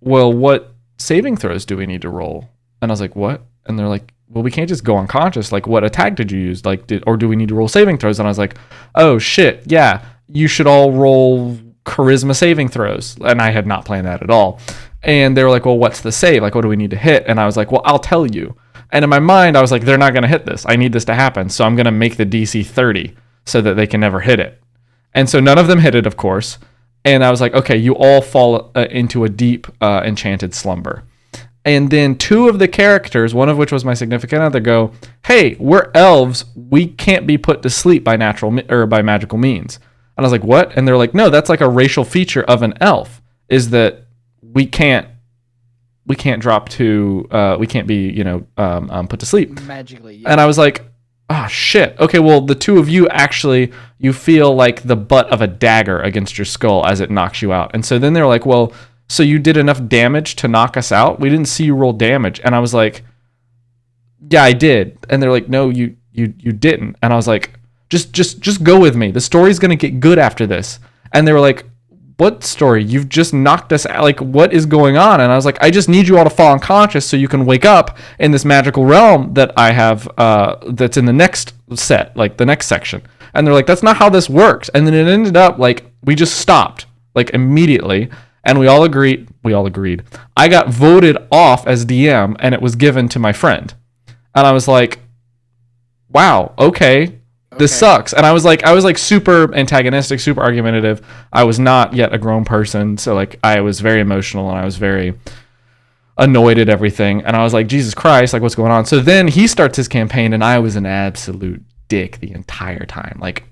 "Well, what saving throws do we need to roll?" And I was like, "What?" And they're like, "Well, we can't just go unconscious. Like, what attack did you use? Or do we need to roll saving throws?" And I was like, "Oh shit, yeah. You should all roll charisma saving throws." And I had not planned that at all. And they were like, "Well, what's the save? Like, what do we need to hit?" And I was like, "Well, I'll tell you." And in my mind, I was like, they're not going to hit this. I need this to happen. So I'm going to make the DC 30 so that they can never hit it. And so none of them hit it, of course. And I was like, okay, you all fall into a deep enchanted slumber. And then 2 of the characters, one of which was my significant other, go, "Hey, we're elves. We can't be put to sleep by by magical means." And I was like, "What?" And they're like, "No, that's like a racial feature of an elf, is that we can't drop to we can't be put to sleep magically." Yeah. And I was like, "Oh shit. Okay, well, the 2 of you actually, you feel like the butt of a dagger against your skull as it knocks you out." And so then they were like, "Well, so you did enough damage to knock us out? We didn't see you roll damage." And I was like, "Yeah, I did." And they're like, "No, you didn't." And I was like, Just go with me. The story's going to get good after this." And they were like, "What story? You've just knocked us out. Like, what is going on?" And I was like, "I just need you all to fall unconscious so you can wake up in this magical realm that I have that's in the next set, like the next section." And they're like, "That's not how this works." And then it ended up like we just stopped like immediately, and we all agreed. I got voted off as DM, and it was given to my friend. And I was like, "Wow, okay. This sucks." And I was like super antagonistic, super argumentative. I was not yet a grown person, so like I was very emotional and I was very annoyed at everything. And I was like, Jesus Christ, like what's going on? So then he starts his campaign, and I was an absolute dick the entire time. Like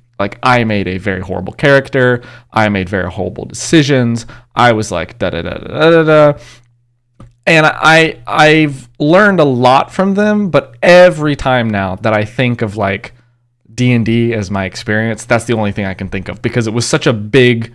I made a very horrible character. I made very horrible decisions. I was like da da da da da da. And I've learned a lot from them, but every time now that I think of like D&D as my experience, that's the only thing I can think of, because it was such a big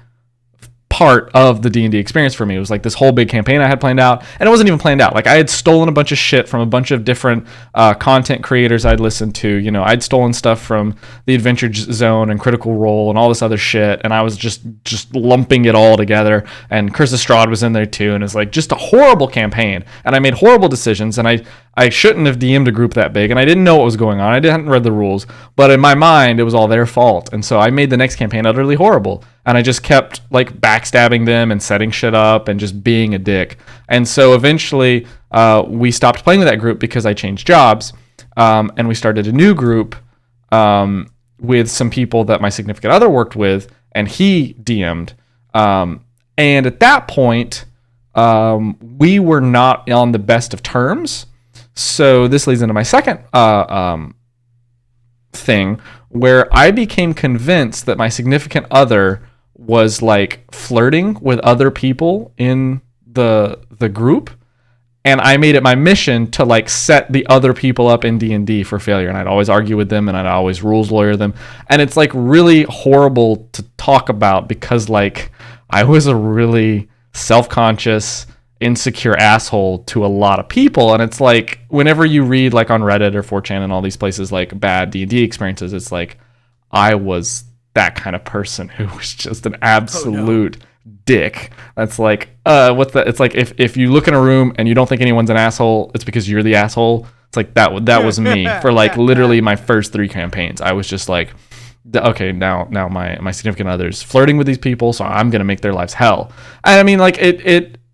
part of the D&D experience for me. It was like this whole big campaign I had planned out, and it wasn't even planned out. Like I had stolen a bunch of shit from a bunch of different content creators I'd listened to. You know, I'd stolen stuff from the Adventure Zone and Critical Role and all this other shit, and I was just lumping it all together. And Curse of Strahd was in there too, and it's like just a horrible campaign. And I made horrible decisions, and I shouldn't have DM'd a group that big, and I didn't know what was going on. I hadn't read the rules, but in my mind, it was all their fault. And so I made the next campaign utterly horrible, and I just kept like backstabbing them and setting shit up and just being a dick. And so eventually we stopped playing with that group because I changed jobs, and we started a new group with some people that my significant other worked with, and he DM'd. And at that point, we were not on the best of terms. So this leads into my second thing, where I became convinced that my significant other was like flirting with other people in the group, and I made it my mission to like set the other people up in D&D for failure. And I'd always argue with them, and I'd always rules lawyer them, and it's like really horrible to talk about because like I was a really self-conscious, insecure asshole to a lot of people. And it's like, whenever you read like on Reddit or 4chan and all these places, like bad D&D experiences, it's like, I was that kind of person who was just an absolute dick. That's like, it's like, if you look in a room and you don't think anyone's an asshole, it's because you're the asshole. It's like that was me for like literally my first 3 campaigns. I was just like, okay, now my significant other's flirting with these people, so I'm gonna make their lives hell. And I mean, like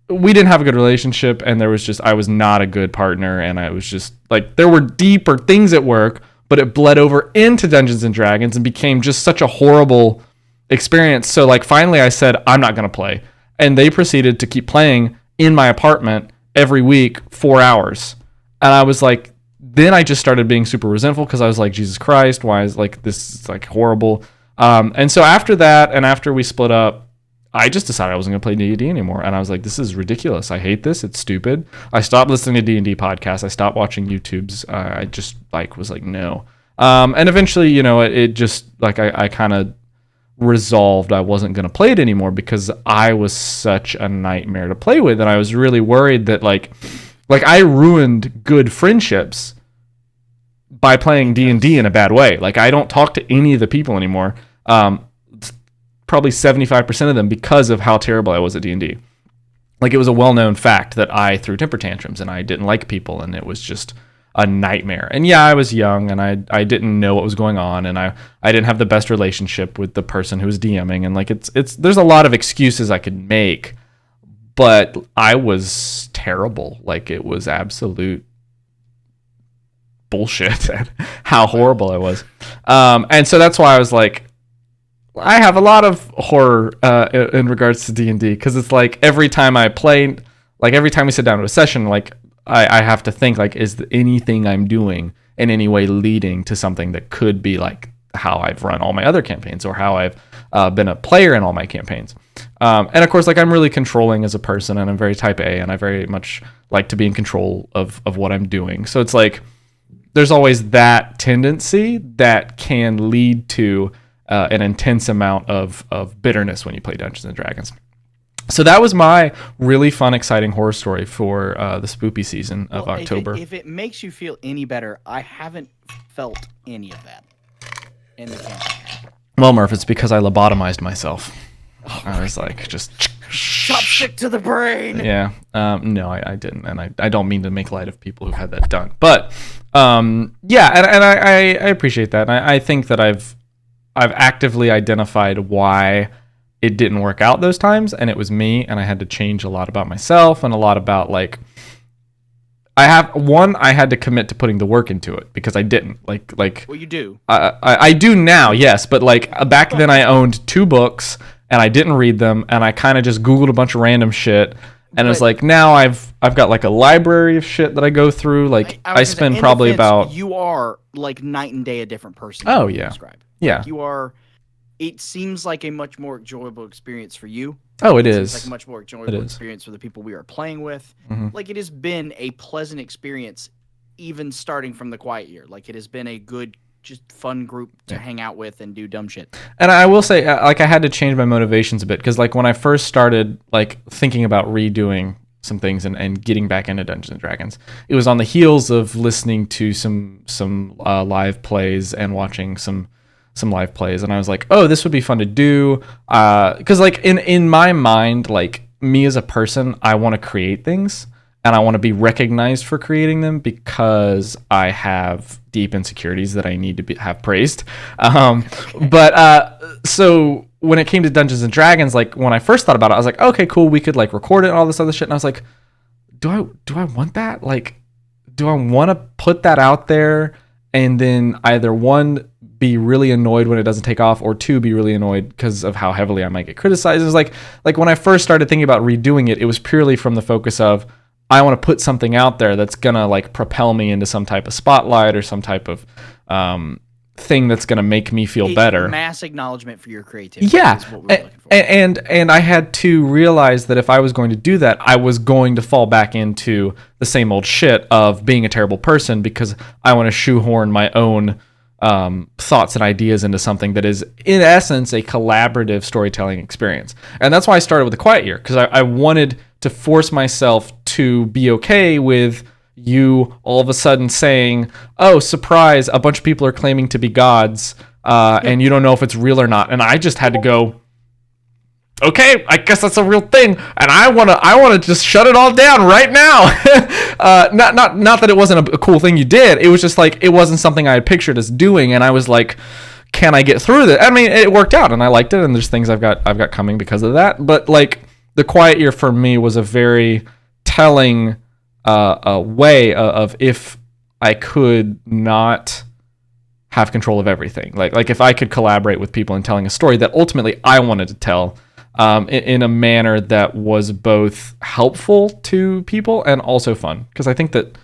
we didn't have a good relationship, and I was not a good partner, and I was just like, there were deeper things at work, but it bled over into Dungeons and Dragons and became just such a horrible experience. So like finally I said, I'm not gonna play, and they proceeded to keep playing in my apartment every week 4 hours, and I was like, then I just started being super resentful because I was like, Jesus Christ, why is like this is like horrible. And so after that, and after we split up, I just decided I wasn't going to play D&D anymore. And I was like, this is ridiculous. I hate this. It's stupid. I stopped listening to D&D podcasts. I stopped watching YouTubes. I just like was like, no. And eventually, you know, it just like I kind of resolved I wasn't going to play it anymore because I was such a nightmare to play with. And I was really worried that like I ruined good friendships by playing D&D in a bad way. Like, I don't talk to any of the people anymore. Probably 75% of them because of how terrible I was at D&D. Like, it was a well-known fact that I threw temper tantrums and I didn't like people, and it was just a nightmare. And yeah, I was young and I didn't know what was going on, and I didn't have the best relationship with the person who was DMing, and like there's a lot of excuses I could make, but I was terrible. Like, it was absolute bullshit at how horrible I was. And so that's why I was like, I have a lot of horror in regards to D&D, because it's like every time I play, like every time we sit down to a session, like I have to think like, is anything I'm doing in any way leading to something that could be like how I've run all my other campaigns, or how I've been a player in all my campaigns. And of course, like, I'm really controlling as a person, and I'm very type A, and I very much like to be in control of what I'm doing. So it's like, there's always that tendency that can lead to an intense amount of bitterness when you play Dungeons and Dragons. So that was my really fun, exciting horror story for the spoopy season of October. If it makes you feel any better, I haven't felt any of that in the campaign. Well, Murph, it's because I lobotomized myself. I was like, just chopstick to the brain. Yeah. No, I didn't, and I don't mean to make light of people who've had that done, but yeah, and I appreciate that. And I think that I've actively identified why it didn't work out those times, and it was me, and I had to change a lot about myself and a lot about like, I had to commit to putting the work into it, because I didn't like. Well, you do. I do now, yes, but like back then I owned 2 books and I didn't read them, and I kind of just Googled a bunch of random shit, and it was like, now I've got like a library of shit that I go through. Like, I spend probably about. You are like night and day a different person. Oh yeah. Describe. Yeah. Like, you are. It seems like a much more enjoyable experience for you. Oh, it is. Seems like a much more enjoyable experience for the people we are playing with. Mm-hmm. Like, it has been a pleasant experience, even starting from the Quiet Year. Like, it has been a good, just fun group to hang out with and do dumb shit. And I will say, like, I had to change my motivations a bit, because like when I first started like thinking about redoing some things and getting back into Dungeons and Dragons, it was on the heels of listening to some live plays and watching some live plays, and I was like, oh, this would be fun to do, because like in my mind, like, me as a person, I want to create things, and I want to be recognized for creating them, because I have deep insecurities that I need to have praised. But so when it came to Dungeons and Dragons, like when I first thought about it, I was like, okay, cool, we could like record it and all this other shit, and I was like, do I want that? Like, do I want to put that out there and then either one, be really annoyed when it doesn't take off, or 2, be really annoyed because of how heavily I might get criticized? It was like when I first started thinking about redoing it, it was purely from the focus of, I want to put something out there that's gonna like propel me into some type of spotlight or some type of thing that's gonna make me feel better. Mass acknowledgement for your creativity. Yeah, is what we're looking for. And I had to realize that if I was going to do that, I was going to fall back into the same old shit of being a terrible person, because I want to shoehorn my own thoughts and ideas into something that is in essence a collaborative storytelling experience. And that's why I started with the Quiet Year, because I wanted to force myself to be okay with you all of a sudden saying, oh, surprise, a bunch of people are claiming to be gods, and you don't know if it's real or not. And I just had to go, okay, I guess that's a real thing, and I wanna just shut it all down right now. Not that it wasn't a cool thing you did. It was just like, it wasn't something I had pictured us doing, and I was like, can I get through this? I mean, it worked out, and I liked it, and there's things I've got coming because of that. But like, the quiet year for me was a very telling way of if I could not have control of everything. Like if I could collaborate with people in telling a story that ultimately I wanted to tell, in a manner that was both helpful to people and also fun. Because I think that,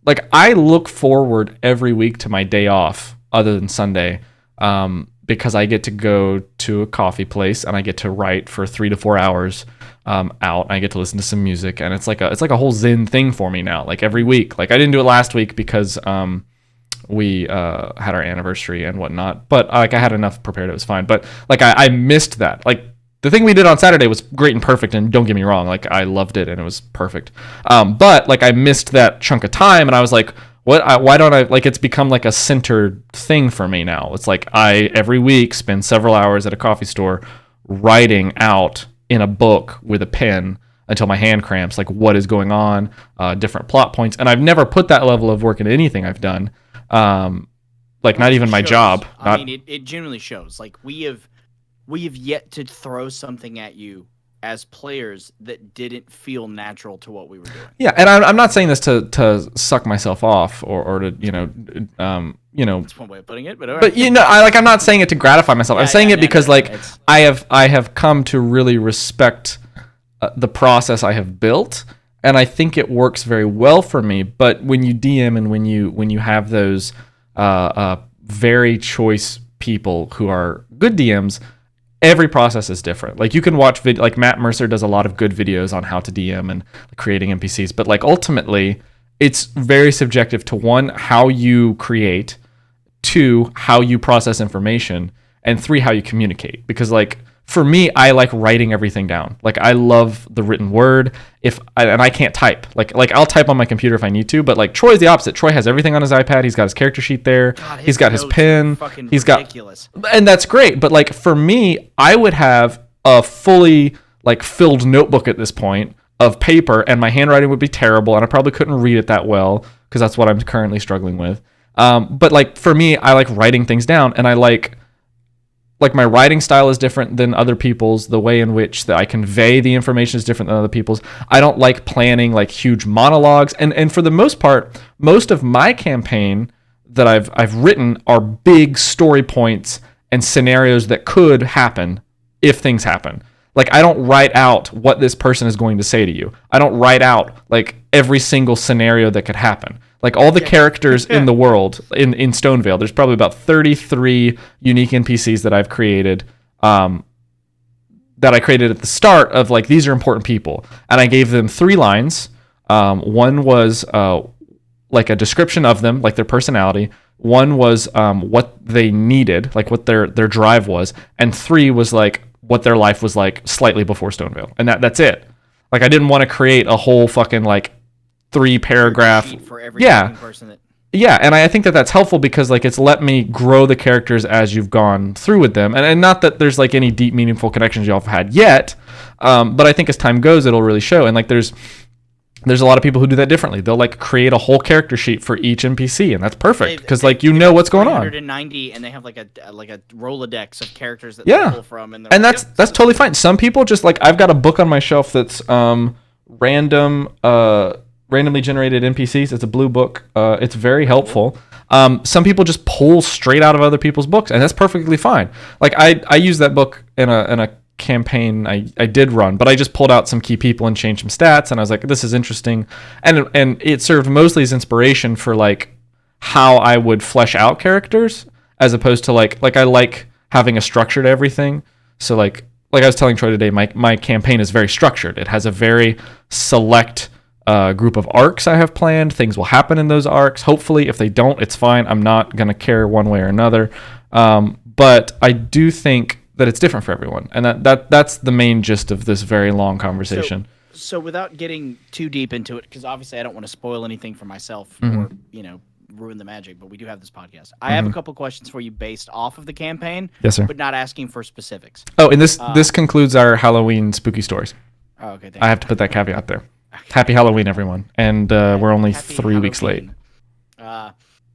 like, I look forward every week to my day off, other than Sunday, because I get to go to a coffee place and I get to write for 3 to 4 hours out. And I get to listen to some music, and it's like a whole Zen thing for me now. Like every week, like I didn't do it last week because we had our anniversary and whatnot, but like I had enough prepared, it was fine. But like I missed that. Like the thing we did on Saturday was great and perfect, and don't get me wrong, like I loved it and it was perfect. But like I missed that chunk of time, and I was like, why don't I, like, it's become like a centered thing for me now. It's like I every week spend several hours at a coffee store writing out in a book with a pen until my hand cramps, like what is going on, different plot points. And I've never put that level of work into anything I've done. Like not even my job. I mean, it genuinely shows. Like we have yet to throw something at you as players that didn't feel natural to what we were doing. Yeah, and I'm not saying this to suck myself off or to That's one way of putting it, but all right. But I'm not saying it to gratify myself. I'm saying it because I have come to really respect the process I have built, and I think it works very well for me. But when you DM and when you have those very choice people who are good DMs, every process is different. Like you can watch like Matt Mercer does a lot of good videos on how to DM and creating NPCs, but like ultimately it's very subjective to 1, how you create, 2, how you process information, and 3, how you communicate. Because like for me, I like writing everything down. Like I love the written word. And I can't type. Like I'll type on my computer if I need to, but like Troy's the opposite. Troy has everything on his iPad. He's got his character sheet there. God, he's got his pen. He's ridiculous. And that's great. But like for me, I would have a fully like filled notebook at this point of paper, and my handwriting would be terrible, and I probably couldn't read it that well because that's what I'm currently struggling with. But like for me, I like writing things down, and I like my writing style is different than other people's. The way in which that I convey the information is different than other people's. I don't like planning like huge monologues. And for the most part, most of my campaign that I've written are big story points and scenarios that could happen if things happen. Like I don't write out what this person is going to say to you. I don't write out like every single scenario that could happen. Like all the characters in the world in Stonevale, there's probably about 33 unique NPCs that I've created, that I created at the start of like, these are important people. And I gave them 3 lines. One was like a description of them, like their personality. One was what they needed, like what their drive was. And 3 was like what their life was like slightly before Stonevale. And that's it. Like I didn't want to create a whole fucking like 3-paragraph for every person that... Yeah, and I think that's helpful because like it's let me grow the characters as you've gone through with them, and not that there's like any deep meaningful connections y'all have had yet, but I think as time goes it'll really show. And like there's a lot of people who do that differently. They'll like create a whole character sheet for each NPC, and that's perfect because like you know what's going on. 190, and they have like a Rolodex of characters that they pull from, and that's totally fine. Some people just like, I've got a book on my shelf that's randomly generated NPCs. It's a blue book. It's very helpful. Some people just pull straight out of other people's books, and that's perfectly fine. Like I use that book in a campaign I did run, but I just pulled out some key people and changed some stats, and I was like, this is interesting, and it served mostly as inspiration for like how I would flesh out characters, as opposed to like I like having a structure to everything. So like I was telling Troy today, my campaign is very structured. It has a very select group of arcs I have planned. Things will happen in those arcs. Hopefully, if they don't, it's fine. I'm not gonna care one way or another. But I do think that it's different for everyone, and that's the main gist of this very long conversation. So without getting too deep into it, because obviously I don't want to spoil anything for myself or ruin the magic, but we do have this podcast. I have a couple questions for you based off of the campaign. Yes, sir. But not asking for specifics. Oh, and this concludes our Halloween spooky stories. Oh, okay. I have to put that caveat there. Happy Halloween, everyone. And we're only Happy 3 weeks late. Halloween.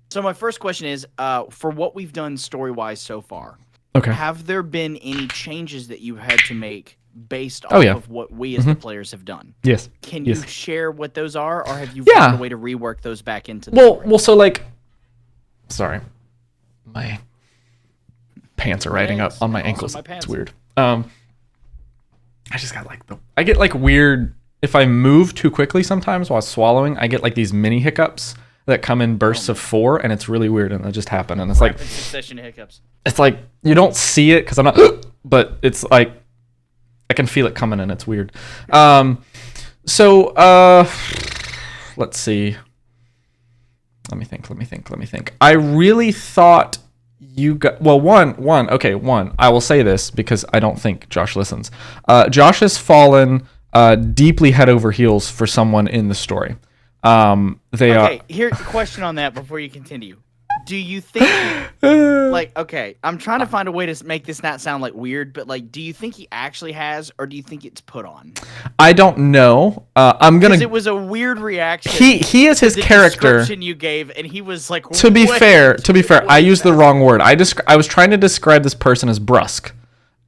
So my first question is, for what we've done story-wise so far, Okay. have there been any changes that you had to make based off of what we as the players have done? Yes. Can you share what those are, or have you Yeah. found a way to rework those back into the story? Well, so like, sorry, my pants are riding up on my Also ankles. my pants. It's weird. I just got like I get like weird if I move too quickly sometimes while swallowing. I get like these mini hiccups that come in bursts of 4, and it's really weird, and it just happened, and it's like Rapid succession hiccups. it's like you don't see it because I'm not, but it's like I can feel it coming, and it's weird. So let's see. Let me think. I really thought you got one. I will say this because I don't think Josh listens. Josh has fallen deeply head over heels for someone in the story. Okay, here's a question on that before you continue. Do you think, like, okay, I'm trying to find a way to make this not sound like weird, but like, do you think he actually has, or do you think it's put on? I don't know. I'm gonna. Because it was a weird reaction. He is his the character. description you gave, and he was like. To be fair, I used the wrong word. I was trying to describe this person as brusque,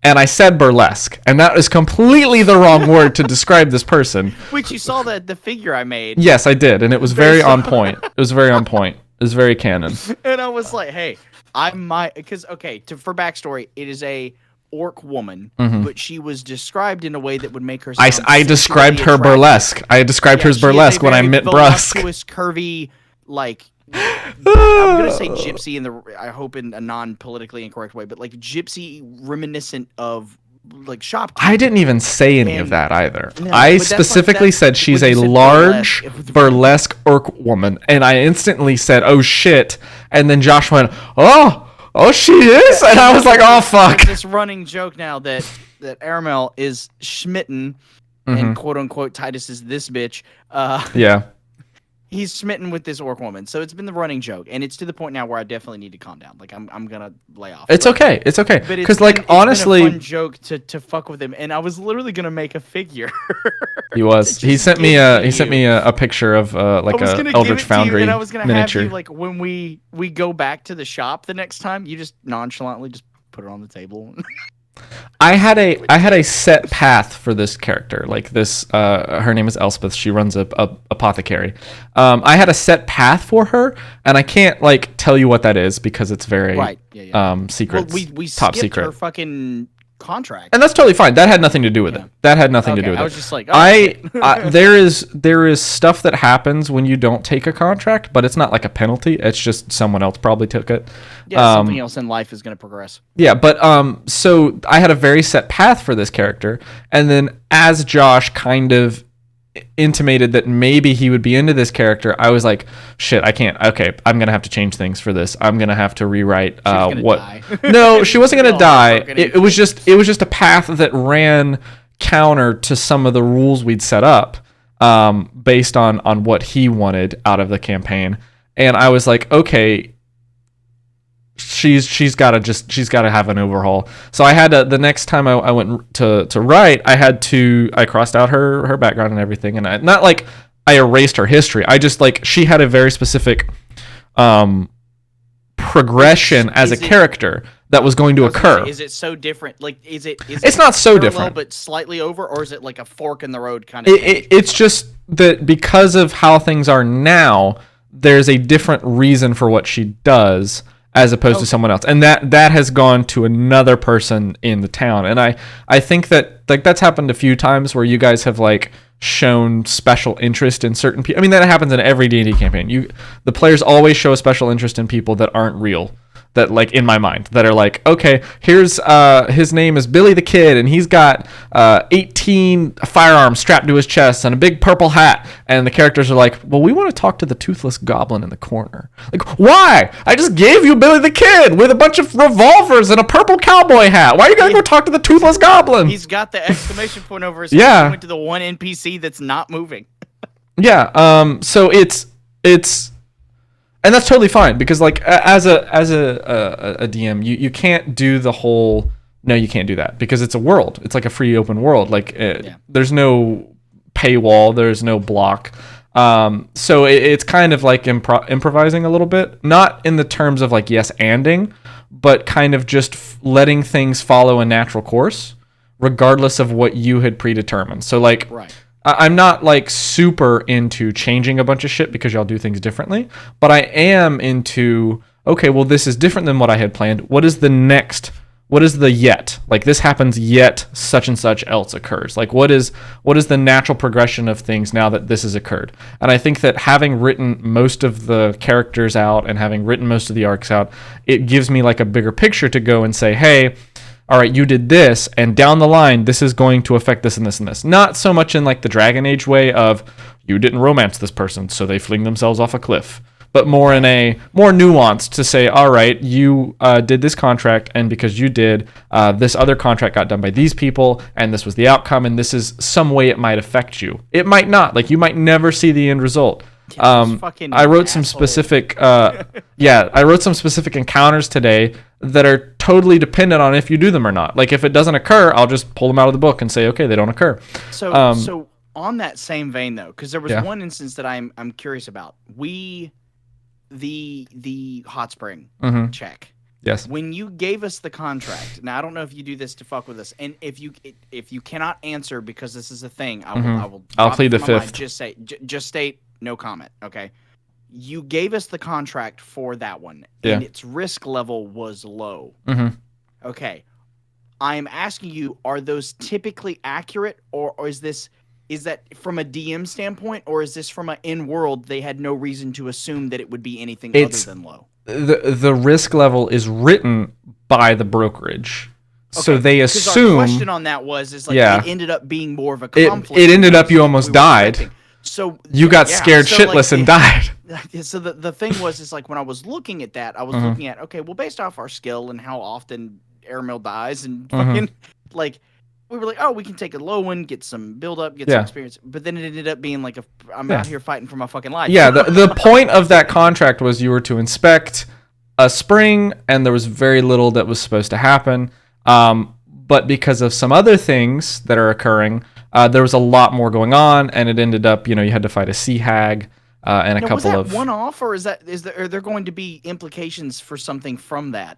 and I said burlesque, and that is completely the wrong word to describe this person. Which you saw the figure I made. Yes, I did, and it was very on point. It was very on point. It was very canon. And I was like, hey, I might, because for backstory, it is a orc woman, but she was described in a way that would make her. I described her burlesque. I described her as burlesque when I meant brusque. Curvy, like. I'm gonna say gypsy I hope in a non-politically incorrect way, but like gypsy reminiscent of like shop. I didn't even say any of that either. No, I but specifically said she's a large burlesque orc woman, and I instantly said, "Oh shit!" And then Josh went, "Oh, she is," and I was like, "Oh fuck!" This running joke now that Aramel is smitten, and quote unquote Titus is this bitch. Yeah. He's smitten with this orc woman, so it's been the running joke, and it's to the point now where I definitely need to calm down. Like I'm gonna lay off. It's okay. It's okay. Because like honestly, been a fun joke to fuck with him, and I was literally gonna make a figure. He was. He sent me a picture of like a Eldritch Foundry and I was gonna miniature. have you, like when we go back to the shop the next time, you just nonchalantly just put it on the table. I had a set path for this character. Like this, her name is Elspeth. She runs a apothecary. I had a set path for her, and I can't like tell you what that is because it's very secret. Well, we top skipped secret. her fucking contract, and that's totally fine. That had nothing to do with it. That had nothing to do with it. I was just like, oh, there is stuff that happens when you don't take a contract, but it's not like a penalty. It's just someone else probably took it. Yeah, something else in life is going to progress. Yeah, but so I had a very set path for this character, and then as Josh kind of intimated that maybe he would be into this character, I was like, shit, I can't. Okay, I'm gonna have to change things for this. I'm gonna have to rewrite what. Die. No, she wasn't gonna die. It was just a path that ran counter to some of the rules we'd set up, based on what he wanted out of the campaign, and I was like, okay. She's got to have an overhaul. So I had to, the next time I went to write, I crossed out her background and everything, and not like I erased her history. I just like she had a very specific progression as a character that was going to occur. Is it so different? Like, is it? It's not so parallel, different, but slightly over, or is it like a fork in the road kind of? It's just that because of how things are now, there's a different reason for what she does as opposed to someone else, and that has gone to another person in the town. And I think that like that's happened a few times where you guys have like shown special interest in certain people. I mean, that happens in every D&D campaign. The players always show a special interest in people that aren't real, that like in my mind that are like, okay, here's his name is Billy the Kid and he's got 18 firearms strapped to his chest and a big purple hat, and the characters are like, well, we want to talk to the toothless goblin in the corner. Like, why? I just gave you Billy the Kid with a bunch of revolvers and a purple cowboy hat. Why are you gonna go talk to the toothless goblin? He's got the exclamation point over his Yeah. head. He went to the one NPC that's not moving. Yeah. So it's and that's totally fine, because like as a DM, you can't do the whole, no, you can't do that, because it's a world. It's like a free open world. Like there's no paywall, there's no block. So it's kind of like improvising a little bit, not in the terms of like yes anding, but kind of just letting things follow a natural course, regardless of what you had predetermined. So like, Right. I'm not like super into changing a bunch of shit because y'all do things differently, but I am into, okay, well, this is different than what I had planned. What is the next? What is the yet? Like, this happens yet such and such else occurs. Like, what is the natural progression of things now that this has occurred? And I think that having written most of the characters out and having written most of the arcs out, it gives me like a bigger picture to go and say, hey, all right, you did this, and down the line, this is going to affect this and this and this. Not so much in like the Dragon Age way of, you didn't romance this person, so they fling themselves off a cliff, but more in a more nuanced to say, all right, you did this contract, and because you did, this other contract got done by these people, and this was the outcome, and this is some way it might affect you. It might not. Like, you might never see the end result. I wrote some specific I wrote some specific encounters today that are totally dependent on if you do them or not. Like, if it doesn't occur, I'll just pull them out of the book and say, okay, they don't occur. So on that same vein though, because there was Yeah. one instance that I'm curious about. The hot spring Mhm. check. Yes. When you gave us the contract, now I don't know if you do this to fuck with us, and if you cannot answer because this is a thing, I will. I'll drop plead it the from my mind. fifth. Just state no comment. Okay. You gave us the contract for that one, Yeah. and its risk level was low. Mhm. Okay. I'm asking you, are those typically accurate, or is that from a DM standpoint, or is this from an in-world they had no reason to assume that it would be anything other than low? The risk level is written by the brokerage. So Okay, they 'cause assume our question on that was it ended up being more of a it conflict. ended up you than almost we were died. expecting. So You got scared so, shitless and died. So the thing was like when I was looking at that, I was looking at, okay, well, based off our skill and how often Airmail dies and fucking like we were like, oh, we can take a low one, get some build up, get some experience. But then it ended up being like I'm out here fighting for my fucking life. Yeah, the point of that contract was you were to inspect a spring, and there was very little that was supposed to happen. But because of some other things that are occurring, there was a lot more going on, and it ended up, you had to fight a sea hag and a now, couple was that of. one off, or are there going to be implications for something from that?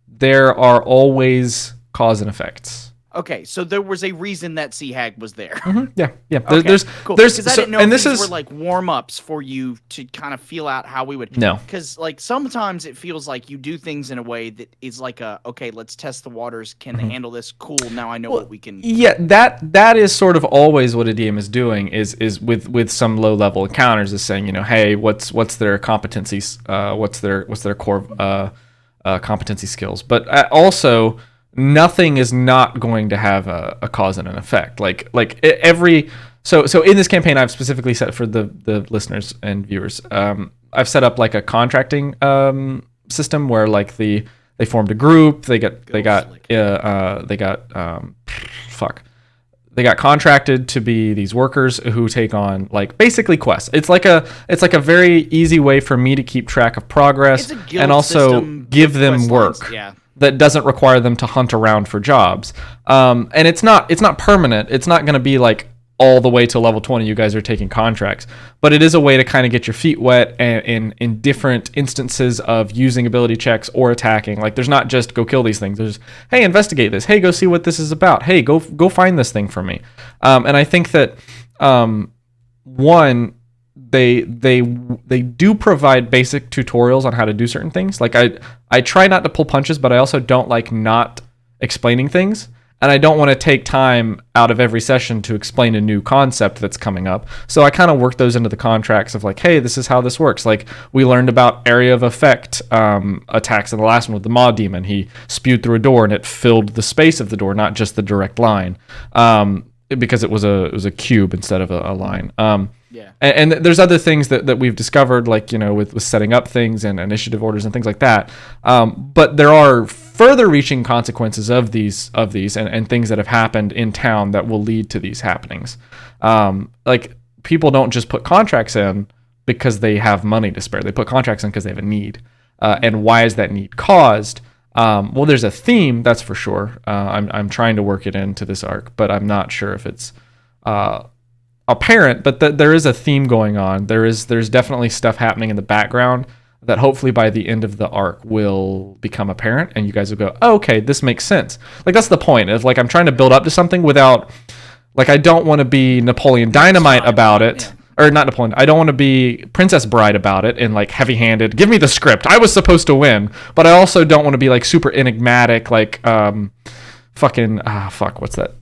There are always cause and effects. Okay, so there was a reason that Sea Hag was there. Yeah. Okay, There's cool. there's Because I so- didn't know and if this these is were like warm ups for you to kind of feel out how we would. No. Because like sometimes it feels like you do things in a way that is like okay, let's test the waters. Can they handle this? Cool. Now I know what we can. Yeah, that is sort of always what a DM is doing is with some low level encounters is saying, hey, what's their competencies, what's their core competency skills, but also nothing is not going to have a cause and an effect. So in this campaign, I've specifically set for the listeners and viewers. I've set up like a contracting system where like they formed a group. They got contracted to be these workers who take on like basically quests. It's like a very easy way for me to keep track of progress It's a guild and also system give with them quest work. lines, yeah. That doesn't require them to hunt around for jobs. And it's not permanent. It's not going to be like all the way to level 20 you guys are taking contracts, but it is a way to kind of get your feet wet in different instances of using ability checks or attacking. Like, there's not just go kill these things. There's, hey, investigate this. Hey, go see what this is about. Hey, go find this thing for me. And I think that one, they do provide basic tutorials on how to do certain things. Like I try not to pull punches, but I also don't like not explaining things. and I don't want to take time out of every session to explain a new concept that's coming up. So I kind of work those into the contracts of like, hey, this is how this works. Like we learned about area of effect attacks in the last one with the Maw Demon. He spewed through a door and it filled the space of the door, not just the direct line, because it was a cube instead of a line. Yeah. And there's other things that we've discovered, like, with setting up things and initiative orders and things like that. But there are further reaching consequences of these and things that have happened in town that will lead to these happenings. Like people don't just put contracts in because they have money to spare. They put contracts in because they have a need. And why is that need caused? Well, there's a theme, that's for sure. I'm trying to work it into this arc, but I'm not sure if it's apparent, but there is a theme going on. There's definitely stuff happening in the background that hopefully by the end of the arc will become apparent, and you guys will go, oh, okay, this makes sense. Like that's the point of like I'm trying to build up to something without, like I don't want to be Napoleon Dynamite about it. Yeah. Or not Napoleon. I don't want to be Princess Bride about it and like heavy-handed. Give me the script. I was supposed to win, but I also don't want to be like super enigmatic, like what's that?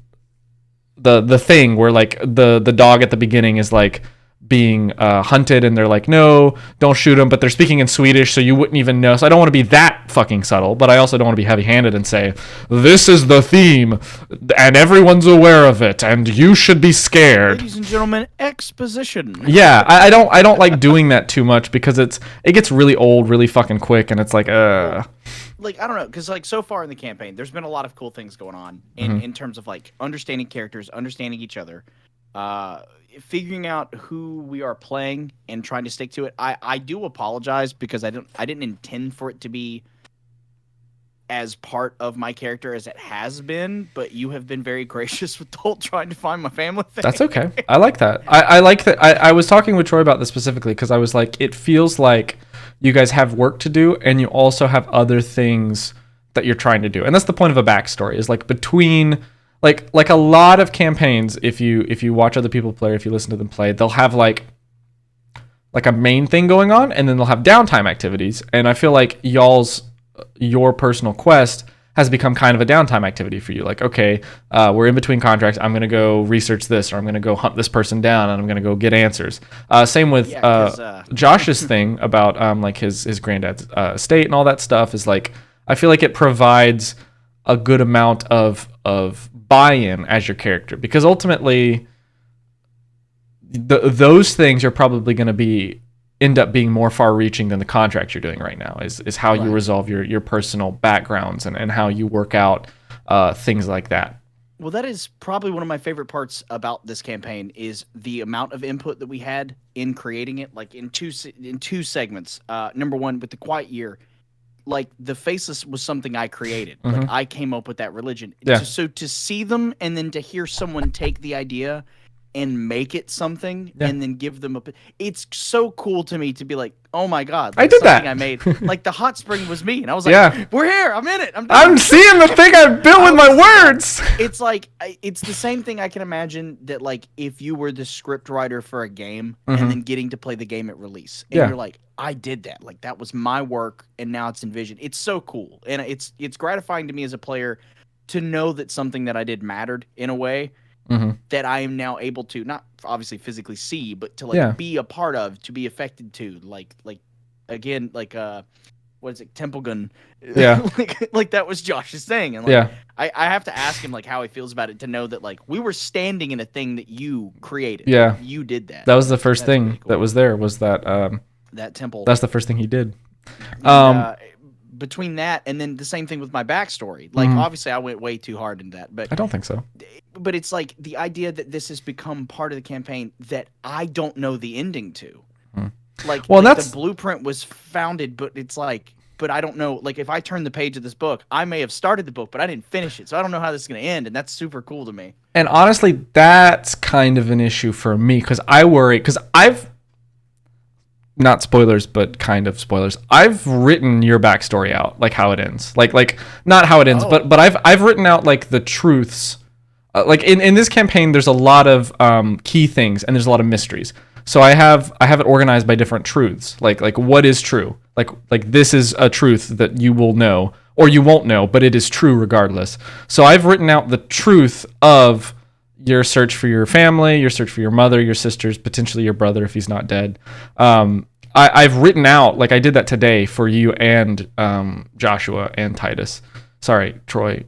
The thing where like the dog at the beginning is like being hunted and they're like, no, don't shoot him, but they're speaking in Swedish so you wouldn't even know. So I don't want to be that fucking subtle, but I also don't want to be heavy-handed and say this is the theme and everyone's aware of it and you should be scared. Ladies and gentlemen, exposition. Yeah, I don't like doing that too much because it gets really old really fucking quick, and it's like like I don't know, because like so far in the campaign there's been a lot of cool things going on in terms of like understanding characters, understanding each other, figuring out who we are playing and trying to stick to it. I do apologize because I didn't intend for it to be as part of my character as it has been, but you have been very gracious with the whole trying to find my family thing. That's okay. I like that. I like that. I was talking with Troy about this specifically because I was like, it feels like you guys have work to do and you also have other things that you're trying to do. And that's the point of a backstory, is like between like a lot of campaigns, if you watch other people play, or if you listen to them play, they'll have like a main thing going on and then they'll have downtime activities. And I feel like your personal quest has become kind of a downtime activity for you. Like, okay, we're in between contracts. I'm going to go research this, or I'm going to go hunt this person down, and I'm going to go get answers. Same with Josh's thing about like his granddad's estate and all that stuff is like, I feel like it provides a good amount of buy-in as your character, because ultimately those things are probably going to end up being more far-reaching than the contract you're doing right now, is how you resolve your personal backgrounds and how you work out things like that. Well, that is probably one of my favorite parts about this campaign, is the amount of input that we had in creating it, like in two segments. Number one, with the Quiet Year, like the Faceless was something I created. Mm-hmm. Like I came up with that religion. Yeah. So to see them and then to hear someone take the idea and make it something, and then give them it's so cool to me to be like, oh my God, I did that. I made. Like the hot spring was me, and I was like, we're here, I'm in it. I'm seeing the thing I built with my words. It's like, it's the same thing I can imagine that like if you were the script writer for a game and then getting to play the game at release, and you're like, I did that. Like that was my work, and now it's envisioned. It's so cool, and it's gratifying to me as a player to know that something that I did mattered in a way. That I am now able to, not obviously physically see, but to like be a part of, to be affected to, like again, like what is it, Temple Gun? Yeah, like that was Josh's thing, and like, I have to ask him like how he feels about it, to know that like we were standing in a thing that you created. Yeah, like, you did that. That was the first thing really cool. That was there was that that temple. That's the first thing he did. And, between that and then the same thing with my backstory, like obviously I went way too hard into that, but I don't think so. But it's like the idea that this has become part of the campaign that I don't know the ending to. Like, well, like the blueprint was founded, but it's like, but I don't know. Like if I turn the page of this book, I may have started the book, but I didn't finish it, so I don't know how this is going to end, and that's super cool to me. And honestly, that's kind of an issue for me, because I worry, because I've, not spoilers, but kind of spoilers, I've written your backstory out, like how it ends, like not how it ends, but I've written out like the truths. Like in this campaign, there's a lot of key things, and there's a lot of mysteries. So I have it organized by different truths, like what is true, like this is a truth that you will know, or you won't know, but it is true regardless. So I've written out the truth of your search for your family, your search for your mother, your sisters, potentially your brother if he's not dead. I've written out, like I did that today for you and Joshua and Titus. Sorry, Troy.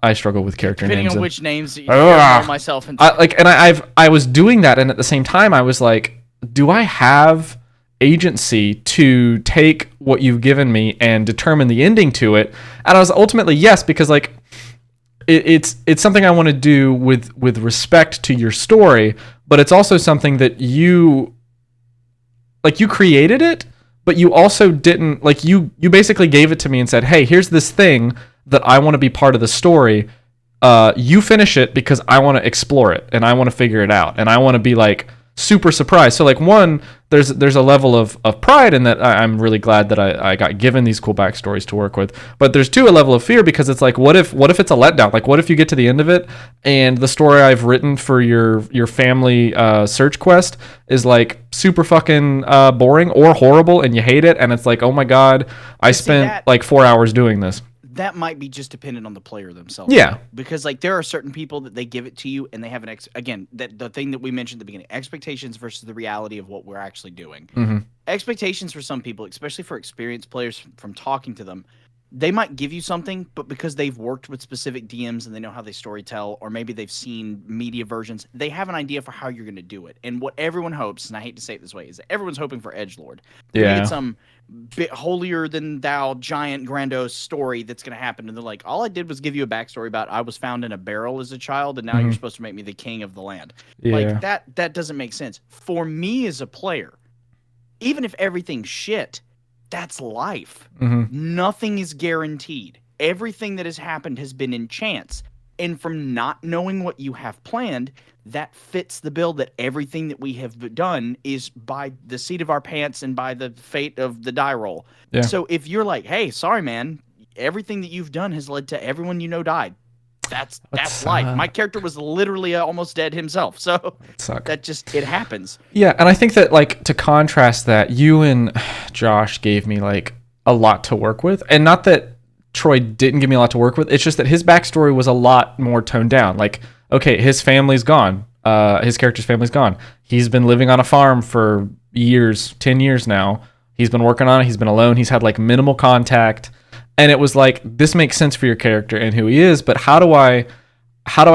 I struggle with character Depending names. on which names you know myself. I was doing that, and at the same time, I was like, do I have agency to take what you've given me and determine the ending to it? And I was ultimately yes, because like it's something I want to do with respect to your story, but it's also something that you created it, but you also didn't, like you basically gave it to me and said, hey, here's this thing that I want to be part of the story. You finish it because I want to explore it and I want to figure it out and I want to be like super surprised. So like one, there's a level of pride in that I'm really glad that I got given these cool backstories to work with. But there's two, a level of fear because it's like, what if it's a letdown? Like what if you get to the end of it and the story I've written for your family search quest is like super fucking boring or horrible and you hate it and it's like, oh my God, I spent like 4 hours doing this. That might be just dependent on the player themselves. Yeah. Because like there are certain people that they give it to you and they have the thing that we mentioned at the beginning, expectations versus the reality of what we're actually doing. Mm-hmm. Expectations for some people, especially for experienced players from talking to them, they might give you something, but because they've worked with specific DMs and they know how they storytell, or maybe they've seen media versions, they have an idea for how you're going to do it. And what everyone hopes, and I hate to say it this way, is that everyone's hoping for edgelord. They're gonna get some bit holier than thou, giant, grandiose story that's going to happen. And they're like, all I did was give you a backstory about I was found in a barrel as a child, and now you're supposed to make me the king of the land. Yeah. Like that doesn't make sense. For me as a player, even if everything's shit, that's life. Mm-hmm. Nothing is guaranteed. Everything that has happened has been in chance. And from not knowing what you have planned, that fits the bill that everything that we have done is by the seat of our pants and by the fate of the die roll. Yeah. So if you're like, hey, sorry, man, everything that you've done has led to everyone you know died. That's life. My character was literally almost dead himself. So it happens. Yeah, and I think that like to contrast that, you and Josh gave me like a lot to work with, and not that Troy didn't give me a lot to work with. It's just that his backstory was a lot more toned down. Like, okay, his family's gone. His character's family's gone. He's been living on a farm for years, 10 years now. He's been working on it. He's been alone. He's had like minimal contact. And it was like, this makes sense for your character and who he is, but how do I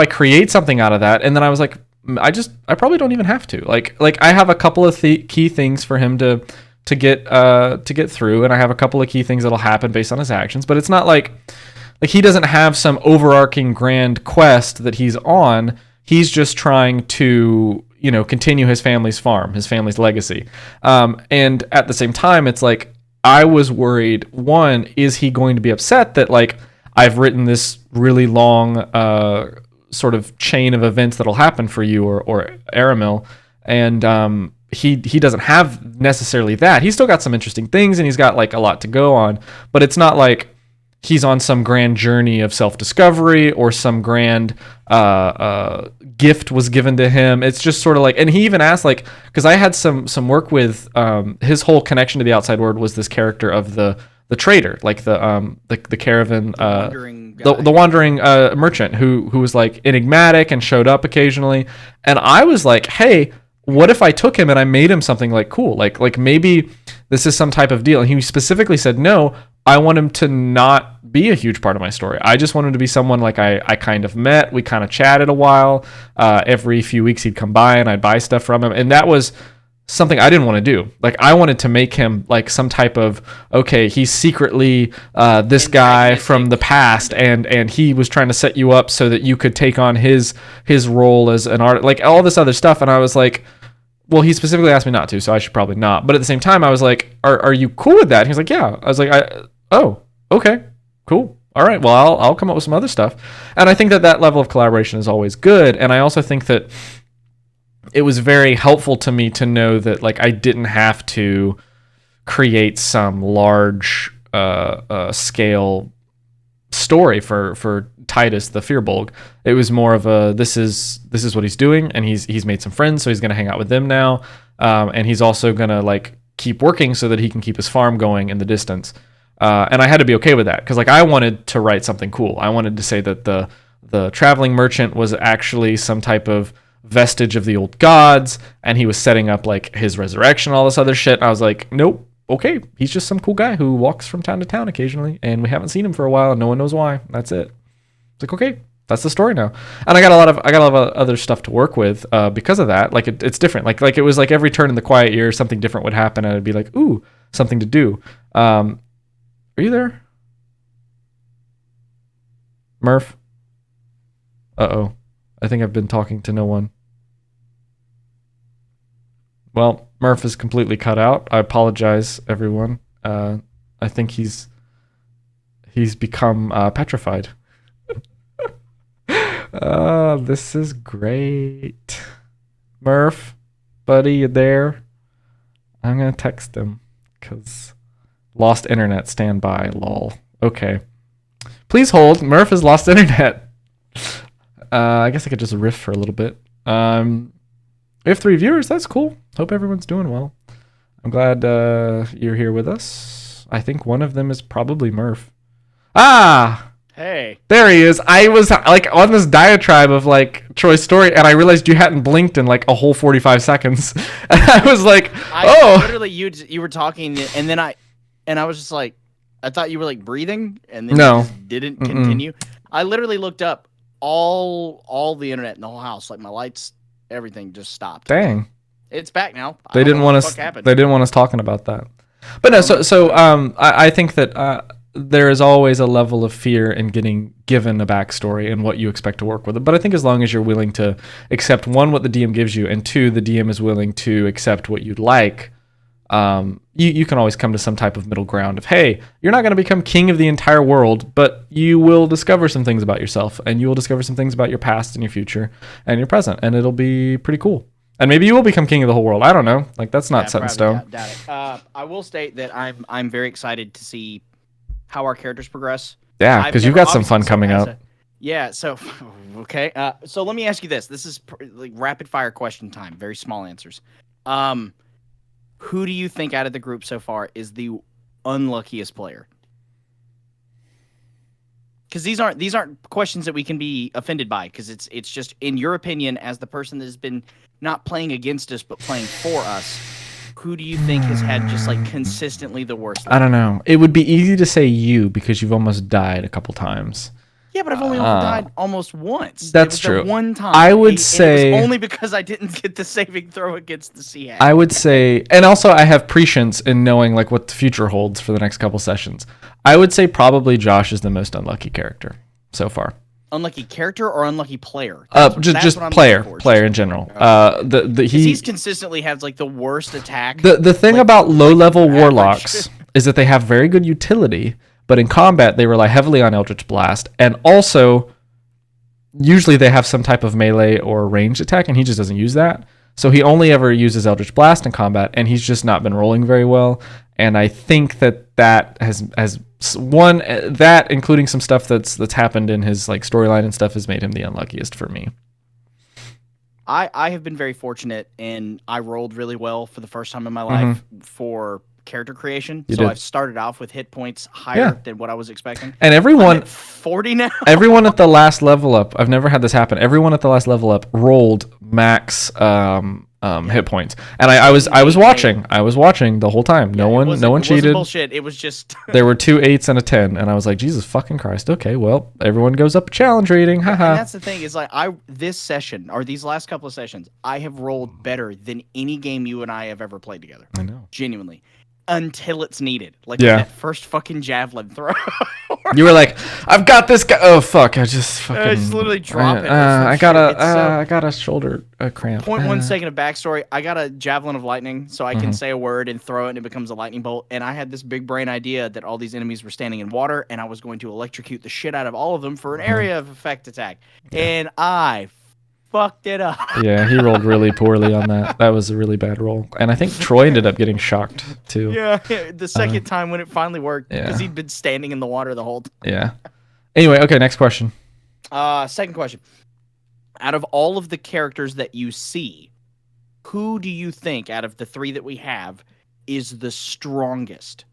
create something out of that? And then I was like, I probably don't even have to. Like I have a couple of key things for him to get through, and I have a couple of key things that'll happen based on his actions. But it's not like he doesn't have some overarching grand quest that he's on. He's just trying to continue his family's farm, his family's legacy. And at the same time, it's like, I was worried, one, is he going to be upset that like I've written this really long sort of chain of events that'll happen for you or Aramil, and he doesn't have necessarily that. He's still got some interesting things and he's got like a lot to go on, but it's not like he's on some grand journey of self-discovery or some grand gift was given to him. It's just sort of like, and he even asked, like, because I had some work with his whole connection to the outside world was this character of the trader, like the caravan, the wandering merchant who was like enigmatic and showed up occasionally. And I was like, hey, what if I took him and I made him something like cool, like maybe this is some type of deal? And he specifically said, no, I want him to not be a huge part of my story. I just want him to be someone like I kind of met. We kind of chatted a while. Every few weeks he'd come by and I'd buy stuff from him. And that was something I didn't want to do. Like I wanted to make him like some type of, okay, he's secretly this guy from the past and he was trying to set you up so that you could take on his role as an artist, like all this other stuff. And I was like, well, he specifically asked me not to, so I should probably not. But at the same time, I was like, are you cool with that? And he was like, yeah. I was like, oh, okay, cool. All right, well, I'll come up with some other stuff. And I think that level of collaboration is always good. And I also think that it was very helpful to me to know that like I didn't have to create some large scale story for Titus the Fearbolg. It was more of a this is what he's doing, and he's made some friends, so he's gonna hang out with them now, and he's also gonna like keep working so that he can keep his farm going in the distance. And I had to be okay with that because like I wanted to write something cool. I wanted to say that the traveling merchant was actually some type of vestige of the old gods, and he was setting up like his resurrection, all this other shit. I was like, nope, okay, he's just some cool guy who walks from town to town occasionally, and we haven't seen him for a while, and no one knows why. That's it. It's like, okay, that's the story now. And I got a lot of other stuff to work with because of that. Like it's different. Like it was like every turn in the quiet year, something different would happen, and I'd be like, ooh, something to do. Are you there, Murph? Uh-oh. I think I've been talking to no one. Well, Murph is completely cut out. I apologize, everyone. I think he's become petrified. This is great. Murph, buddy, you there? I'm going to text him because lost internet, stand by, lol. Okay. Please hold. Murph has lost internet. I guess I could just riff for a little bit. We have 3 viewers. That's cool. Hope everyone's doing well. I'm glad you're here with us. I think one of them is probably Murph. Ah! Hey. There he is. I was like on this diatribe of like Troy's story, and I realized you hadn't blinked in like a whole 45 seconds. And I was like, oh. Literally, you were talking, and then I was just like, I thought you were like breathing, and then No. you just didn't continue. I literally looked up all the internet in the whole house, like my lights, everything just stopped. Dang. It's back now. They didn't want us. They didn't want us talking about that. But no. So I think that there is always a level of fear in getting given a backstory and what you expect to work with it. But I think as long as you're willing to accept, 1, what the DM gives you, and 2, the DM is willing to accept what you'd like, you can always come to some type of middle ground of, hey, you're not going to become king of the entire world, but you will discover some things about yourself, and you will discover some things about your past and your future and your present, and it'll be pretty cool. And maybe you will become king of the whole world. I don't know. Like, that's not set in stone. Doubt it. I will state that I'm very excited to see how our characters progress. Yeah, because you've got some fun coming up. Yeah, so, okay. So let me ask you this. This is like rapid fire question time. Very small answers. Who do you think out of the group so far is the unluckiest player? Because these aren't questions that we can be offended by, because it's just, in your opinion, as the person that has been not playing against us but playing for us, who do you think has had just like consistently the worst luck? I don't know. It would be easy to say you because you've almost died a couple times. Yeah, but I've only died almost once. That's true. One time. I would say it was only because I didn't get the saving throw against the sea hag. I would say, and also I have prescience in knowing like what the future holds for the next couple sessions. I would say probably Josh is the most unlucky character so far. Unlucky character or unlucky player? Just player in general. He's consistently has like the worst attack. The thing about low level warlocks is that they have very good utility, but in combat they rely heavily on Eldritch Blast, and also usually they have some type of melee or ranged attack, and he just doesn't use that. So he only ever uses Eldritch Blast in combat, and he's just not been rolling very well. And I think that has one, that including some stuff that's happened in his like storyline and stuff, has made him the unluckiest for me. I have been very fortunate, and I rolled really well for the first time in my life for character creation. I've started off with hit points higher than what I was expecting. And everyone I'm at 40 now. Everyone at the last level up, I've never had this happen. Everyone at the last level up rolled max hit points, and I was watching the whole time. No one cheated. It wasn't bullshit. It was just there were 2 8s and a 10, and I was like, Jesus fucking Christ. Okay, well, everyone goes up a challenge rating. Haha. And that's the thing, is like this session or these last couple of sessions, I have rolled better than any game you and I have ever played together. I know. Genuinely. Until it's needed. Like that first fucking javelin throw. You were like, I've got this guy. Oh fuck! I just fucking. Just literally drop it. I got a shoulder cramp. 0.1 second of backstory. I got a javelin of lightning, so I can say a word and throw it, and it becomes a lightning bolt. And I had this big brain idea that all these enemies were standing in water, and I was going to electrocute the shit out of all of them for an area of effect attack. And I fucked it up. Yeah, he rolled really poorly on that. That was a really bad roll. And I think Troy ended up getting shocked too. Yeah, the second time when it finally worked, because he'd been standing in the water the whole time. Yeah. Anyway, okay, next question. Second question. Out of all of the characters that you see, who do you think out of the 3 that we have is the strongest?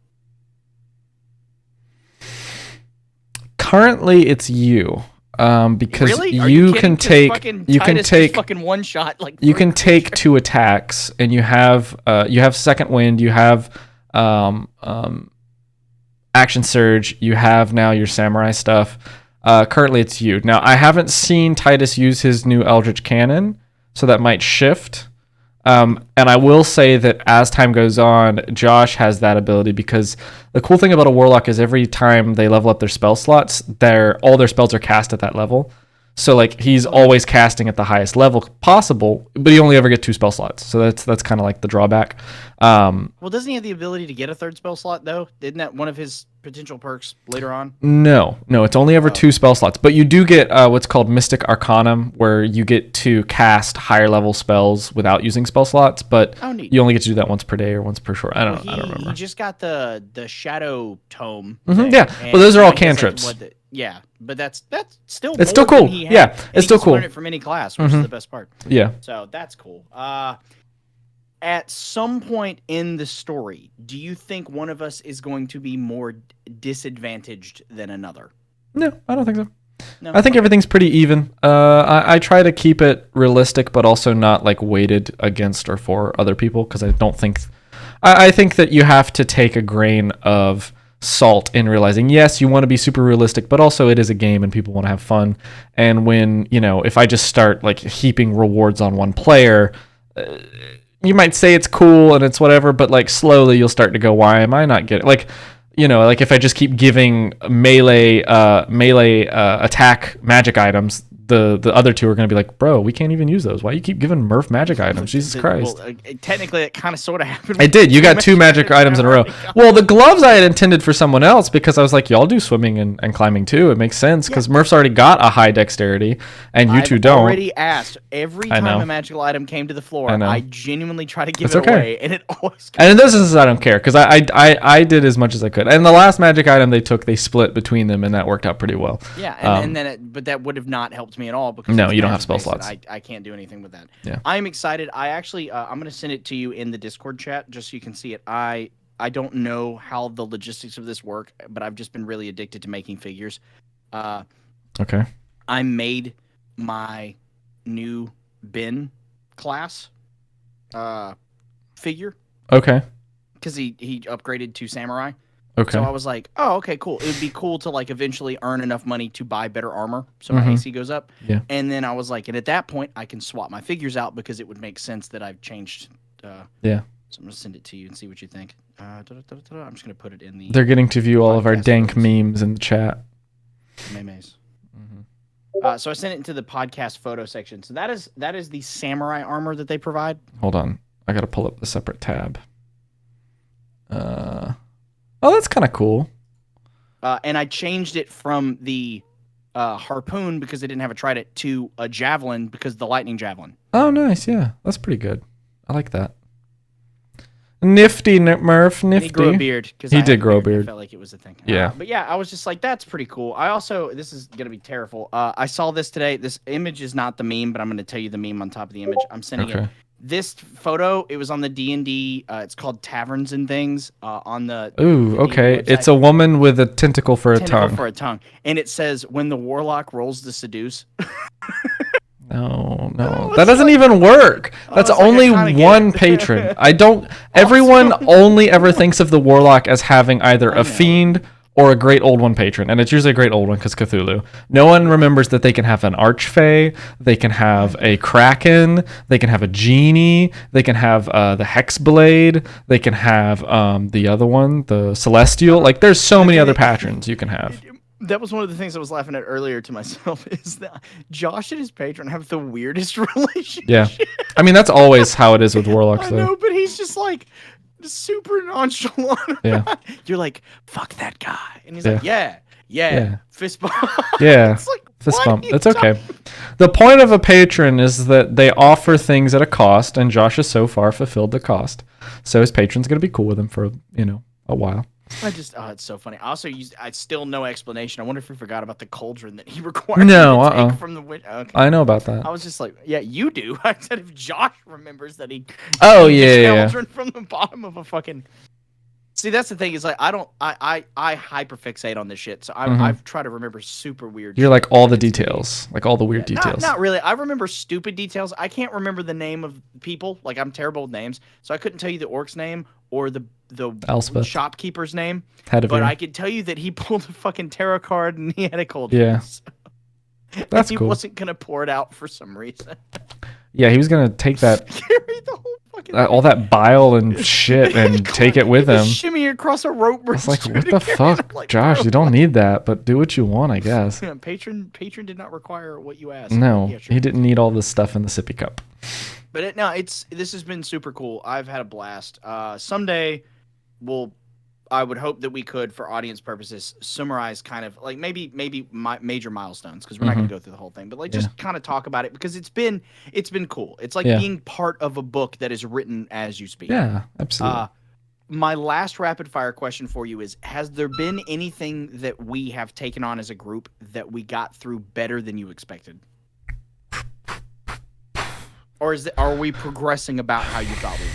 Currently, it's you. Because Really? Are you kidding? can 'Cause take fucking you can Titus just take fucking one shot like you can take 2 attacks, and you have second wind, you have action surge, you have now your samurai stuff. Currently, it's you. Now, I haven't seen Titus use his new Eldritch Cannon, so that might shift. And I will say that as time goes on, Josh has that ability, because the cool thing about a warlock is every time they level up their spell slots, all their spells are cast at that level. So like he's always casting at the highest level possible, but you only ever get 2 spell slots. So that's kind of like the drawback. Well, doesn't he have the ability to get a 3rd spell slot though? Isn't that one of his potential perks later on? No, it's only ever 2 spell slots. But you do get what's called Mystic Arcanum, where you get to cast higher level spells without using spell slots. But you only get to do that once per day or once per short. I don't remember. He just got the Shadow Tome. Yeah, well, those are all cantrips. Yeah, but that's still it's still cool. Yeah, it's still cool. Learn it from any class, which is the best part. Yeah. So that's cool. At some point in the story, do you think one of us is going to be more disadvantaged than another? No, I don't think so. No? I think everything's pretty even. I try to keep it realistic, but also not like weighted against or for other people, because I don't think. I think that you have to take a grain of salt in realizing, yes, you want to be super realistic, but also it is a game and people want to have fun. And when, if I just start like heaping rewards on one player, you might say it's cool and it's whatever, but like slowly you'll start to go, why am I not getting like if I just keep giving melee attack magic items, the other 2 are going to be like, bro, we can't even use those. Why you keep giving Murph magic items? Jesus Christ. Well, technically, it kind of sort of happened. It did. You got 2 magic items in a row. Well, the gloves I had intended for someone else, because I was like, y'all do swimming and climbing too. It makes sense, because Murph's already got a high dexterity, and you 2 don't. I've already asked. Every time a magical item came to the floor, I genuinely try to give it away, and it always comes. And in this instance, I don't care, because I did as much as I could. And the last magic item they took, they split between them, and that worked out pretty well. Yeah, but that would have not helped me at all, because no, you don't have spell slots. I can't do anything with that. Yeah. I'm excited. I actually, I'm going to send it to you in the Discord chat just so you can see it. I don't know how the logistics of this work, but I've just been really addicted to making figures. Okay. I made my new Ben class figure. Okay. Because he upgraded to Samurai. Okay. So I was like, oh, okay, cool. It would be cool to like eventually earn enough money to buy better armor so my AC goes up. Yeah. And then I was like, and at that point I can swap my figures out, because it would make sense that I've changed. Yeah. So I'm gonna send it to you and see what you think. I'm just gonna put it in the. They're getting to view all of our dank memes in the chat. Memes. So I sent it into the podcast photo section. So that is the samurai armor that they provide. Hold on, I gotta pull up the separate tab. Oh, that's kind of cool. And I changed it from the harpoon, because I didn't have a trident, to a javelin, because the lightning javelin. Oh, nice. Yeah, that's pretty good. I like that. Nifty, Murph. Nifty. And he grew a beard. He did grow a beard. I felt like it was a thing. Yeah. But yeah, I was just like, that's pretty cool. I also, this is going to be terrible. I saw this today. This image is not the meme, but I'm going to tell you the meme on top of the image. I'm sending it. This photo, it was on the D&D. It's called Taverns and Things on the. Ooh, okay. It's a woman with a tentacle for a tongue. And it says, when the warlock rolls to seduce. No. That doesn't even work. That's only one patron. Everyone only ever thinks of the warlock as having either a fiend or a great old one patron, and it's usually a great old one because Cthulhu. No one remembers that they can have an archfey, they can have a kraken, they can have a genie, they can have the hexblade, they can have the other one, the celestial. Like, there's so many other patrons you can have. That was one of the things I was laughing at earlier to myself, is that Josh and his patron have the weirdest relationship. Yeah. I mean, that's always how it is with warlocks, though. I know, but he's just like super nonchalant. Yeah. You're like, fuck that guy. And he's like, yeah. Fist bump. Yeah. It's like, fist bump. It's okay. The point of a patron is that they offer things at a cost, and Josh has so far fulfilled the cost. So his patron's going to be cool with him for, a while. It's so funny. I also still no explanation. I wonder if we forgot about the cauldron that he required to take from the witch. Okay. I know about that. I was just like, yeah, you do. I said if Josh remembers that he cauldron from the bottom of a fucking. See, that's the thing is like I hyperfixate on this shit. So I've tried to remember super weird. You're shit. like all the details, like all the weird Not, details. not really. I remember stupid details. I can't remember the name of people. Like I'm terrible with names, so I couldn't tell you the orc's name or the Elspeth. shopkeeper's name. Head of But year. I could tell you that he pulled a fucking tarot card and he had a cold. Yeah. That's he cool. wasn't gonna pour it out for some reason. Yeah, he was gonna take that Carry the whole fucking all that bile and shit and take it with him. Shimmy across a rope I bridge. was like, to what the the carry it. fuck, I'm like, Josh? bro, You don't need that, but do what you want, I guess. Yeah, patron did not require what you asked. No, Yeah, sure. he didn't need all this stuff in the sippy cup. But this has been super cool. I've had a blast. Someday, I would hope that we could, for audience purposes, summarize kind of like maybe major milestones because we're not going to go through the whole thing, but like just kind of talk about it because it's been cool. It's like being part of a book that is written as you speak. Yeah, absolutely. My last rapid fire question for you is: has there been anything that we have taken on as a group that we got through better than you expected? Or are we progressing about how you thought we were?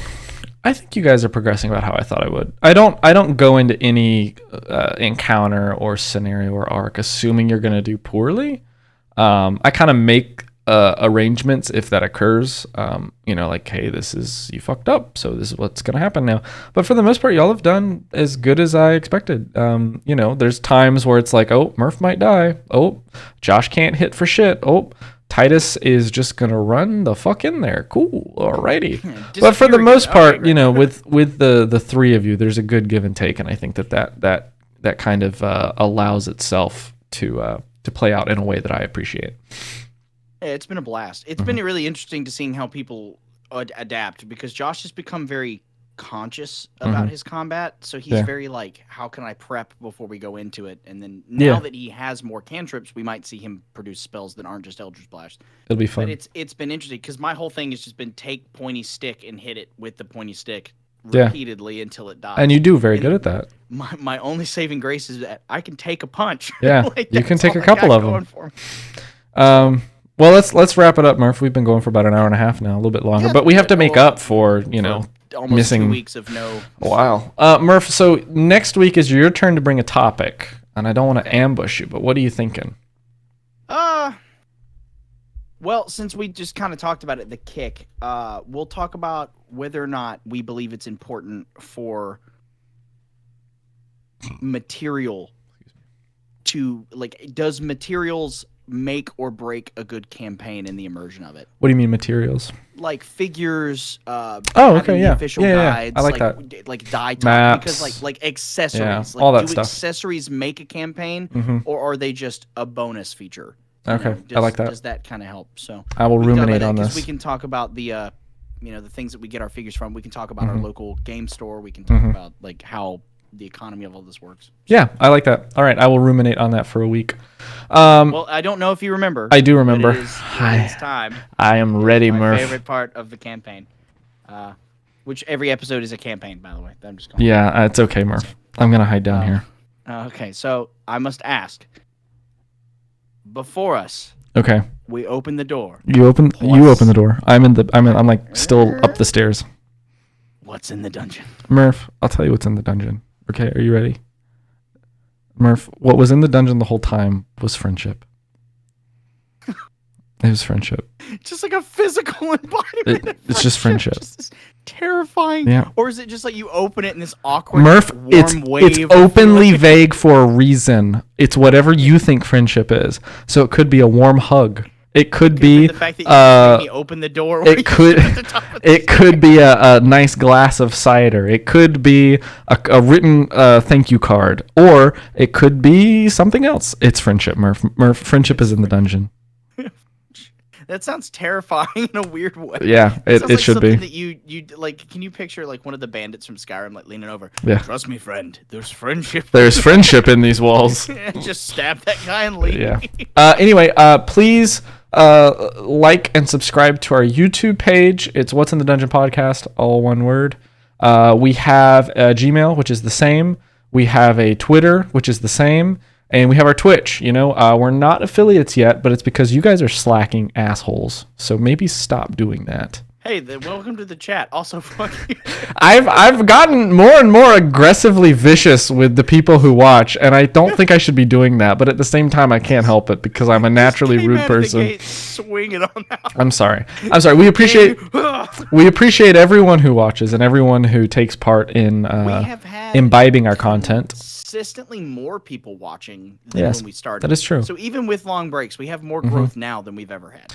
I think you guys are progressing about how I thought I would. I don't go into any encounter or scenario or arc assuming you're going to do poorly. I kind of make arrangements if that occurs. Like, hey, you fucked up, so this is what's going to happen now. But for the most part, y'all have done as good as I expected. There's times where it's like, oh, Murph might die. Oh, Josh can't hit for shit. Oh, Titus is just gonna run the fuck in there. Cool, alrighty. But for the most part, with the three of you, there's a good give and take, and I think that kind of allows itself to play out in a way that I appreciate. Yeah, it's been a blast. It's been really interesting to seeing how people adapt because Josh has become very conscious about his combat, so he's very like, how can I prep before we go into it? And then now that he has more cantrips, we might see him produce spells that aren't just Eldritch Blast. It'll be fun. But it's been interesting because my whole thing has just been take pointy stick and hit it with the pointy stick repeatedly until it dies. And you do very good at that. My only saving grace is that I can take a punch. Yeah, like, you can take a I couple got of going them. Well, let's wrap it up, Murph. We've been going for about an hour and a half now, a little bit longer, but we have to make up for almost missing 2 weeks of no. Wow. Murph, so next week is your turn to bring a topic, and I don't want to ambush you, but what are you thinking? Well, since we just kind of talked about it, the kick, we'll talk about whether or not we believe it's important for material to, like, does materials make or break a good campaign in the immersion of it? What do you mean materials? Like figures, okay, yeah. official Yeah. guides, I like that. like die type, Maps. because like accessories, Yeah, like, all that do stuff. accessories make a campaign, or are they just a bonus feature? Okay, I like that. Does that kind of help? So I will we can talk ruminate about that, on 'cause this. we can talk about the the things that we get our figures from. We can talk about our local game store. We can talk about like how the economy of all this works. Yeah, I like that. All right, I will ruminate on that for a week. Well, I don't know if you remember. I do remember. It is time. I am ready, My Murph. favorite part of the campaign, which every episode is a campaign, by the way. I'm just going. Yeah, it's okay, Murph. I'm gonna hide down here. Okay, so I must ask. Before us, Okay. we open the door. You open the door. I'm like still up the stairs. What's in the dungeon? Murph, I'll tell you what's in the dungeon. Okay, are you ready? Murph, what was in the dungeon the whole time was friendship. It was friendship. Just like a physical embodiment. It's just friendship. Just this terrifying. Yeah. Or is it just like you open it and this awkward Murph, warm it's wave? openly vague for a reason. It's whatever you think friendship is. So it could be a warm hug. It could be the fact that you made me open the door. it could be a nice glass of cider. It could be a written thank you card, or it could be something else. It's friendship, Murph. Murph, friendship is in the dungeon. That sounds terrifying in a weird way. Yeah, it like should be. That you like. Can you picture like one of the bandits from Skyrim like leaning over? Yeah. Trust me, friend. There's friendship. There's friendship in these walls. Just stab that guy and leave. Yeah. Anyway, please like and subscribe to our YouTube page. It's What's in the Dungeon Podcast, all one word. We have a Gmail, which is the same. We have a Twitter, which is the same. And we have our Twitch. We're not affiliates yet, but it's because you guys are slacking assholes. So maybe stop doing that. Hey, welcome to the chat. Also, fuck you. I've gotten more and more aggressively vicious with the people who watch, and I don't think I should be doing that. But at the same time, I can't help it because I'm a naturally rude person. Swing it on out. I'm sorry. We appreciate everyone who watches and everyone who takes part in imbibing our content. Consistently more people watching than when we started. That is true. So even with long breaks, we have more growth now than we've ever had.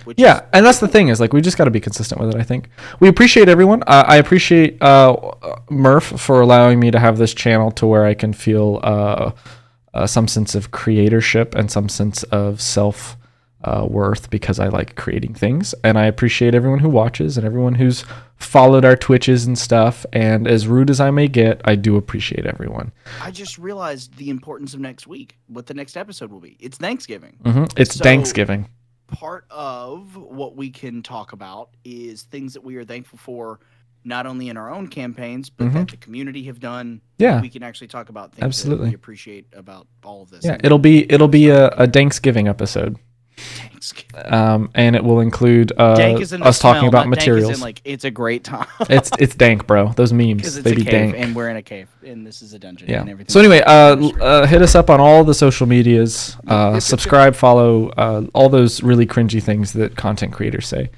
And that's the thing is like we just got to be consistent with it. I think we appreciate everyone. I appreciate Murph for allowing me to have this channel to where I can feel some sense of creatorship and some sense of self worth because I like creating things, and I appreciate everyone who watches and everyone who's followed our Twitches and stuff. And as rude as I may get, I do appreciate everyone. I just realized the importance of next week, what the next episode will be. It's Thanksgiving. It's Thanksgiving. Part of what we can talk about is things that we are thankful for, not only in our own campaigns, but that the community have done. Yeah, we can actually talk about things that we appreciate about all of this. Yeah, it'll be a Thanksgiving episode. And it will include us talking about materials. Like it's a great time. it's dank, bro. Those memes, they be dank. And we're in a cave, and this is a dungeon. Yeah. And everything. So anyway, hit us up on all the social medias. Subscribe, follow, all those really cringy things that content creators say.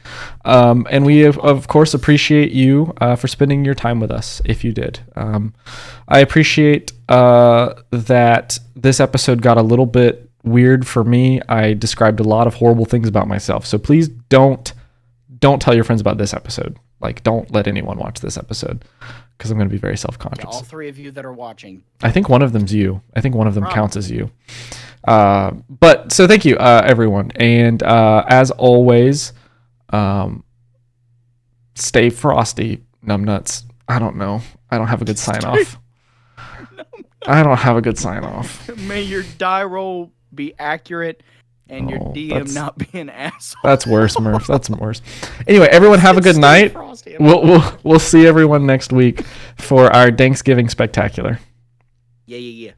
And we of course appreciate you for spending your time with us. If you did, I appreciate that this episode got a little bit weird for me. I described a lot of horrible things about myself. So please don't tell your friends about this episode. Like, don't let anyone watch this episode because I'm going to be very self-conscious. Yeah, all three of you that are watching. I think one of them's you. I think one of them counts as you. But so thank you, everyone. And as always, stay frosty, numbnuts. I don't know. I don't have a good sign off. I don't have a good sign off. May your die roll be accurate and your DM not be an asshole. That's worse, Murph. That's worse. Anyway, everyone have a good night. We'll see everyone next week for our Thanksgiving spectacular. Yeah.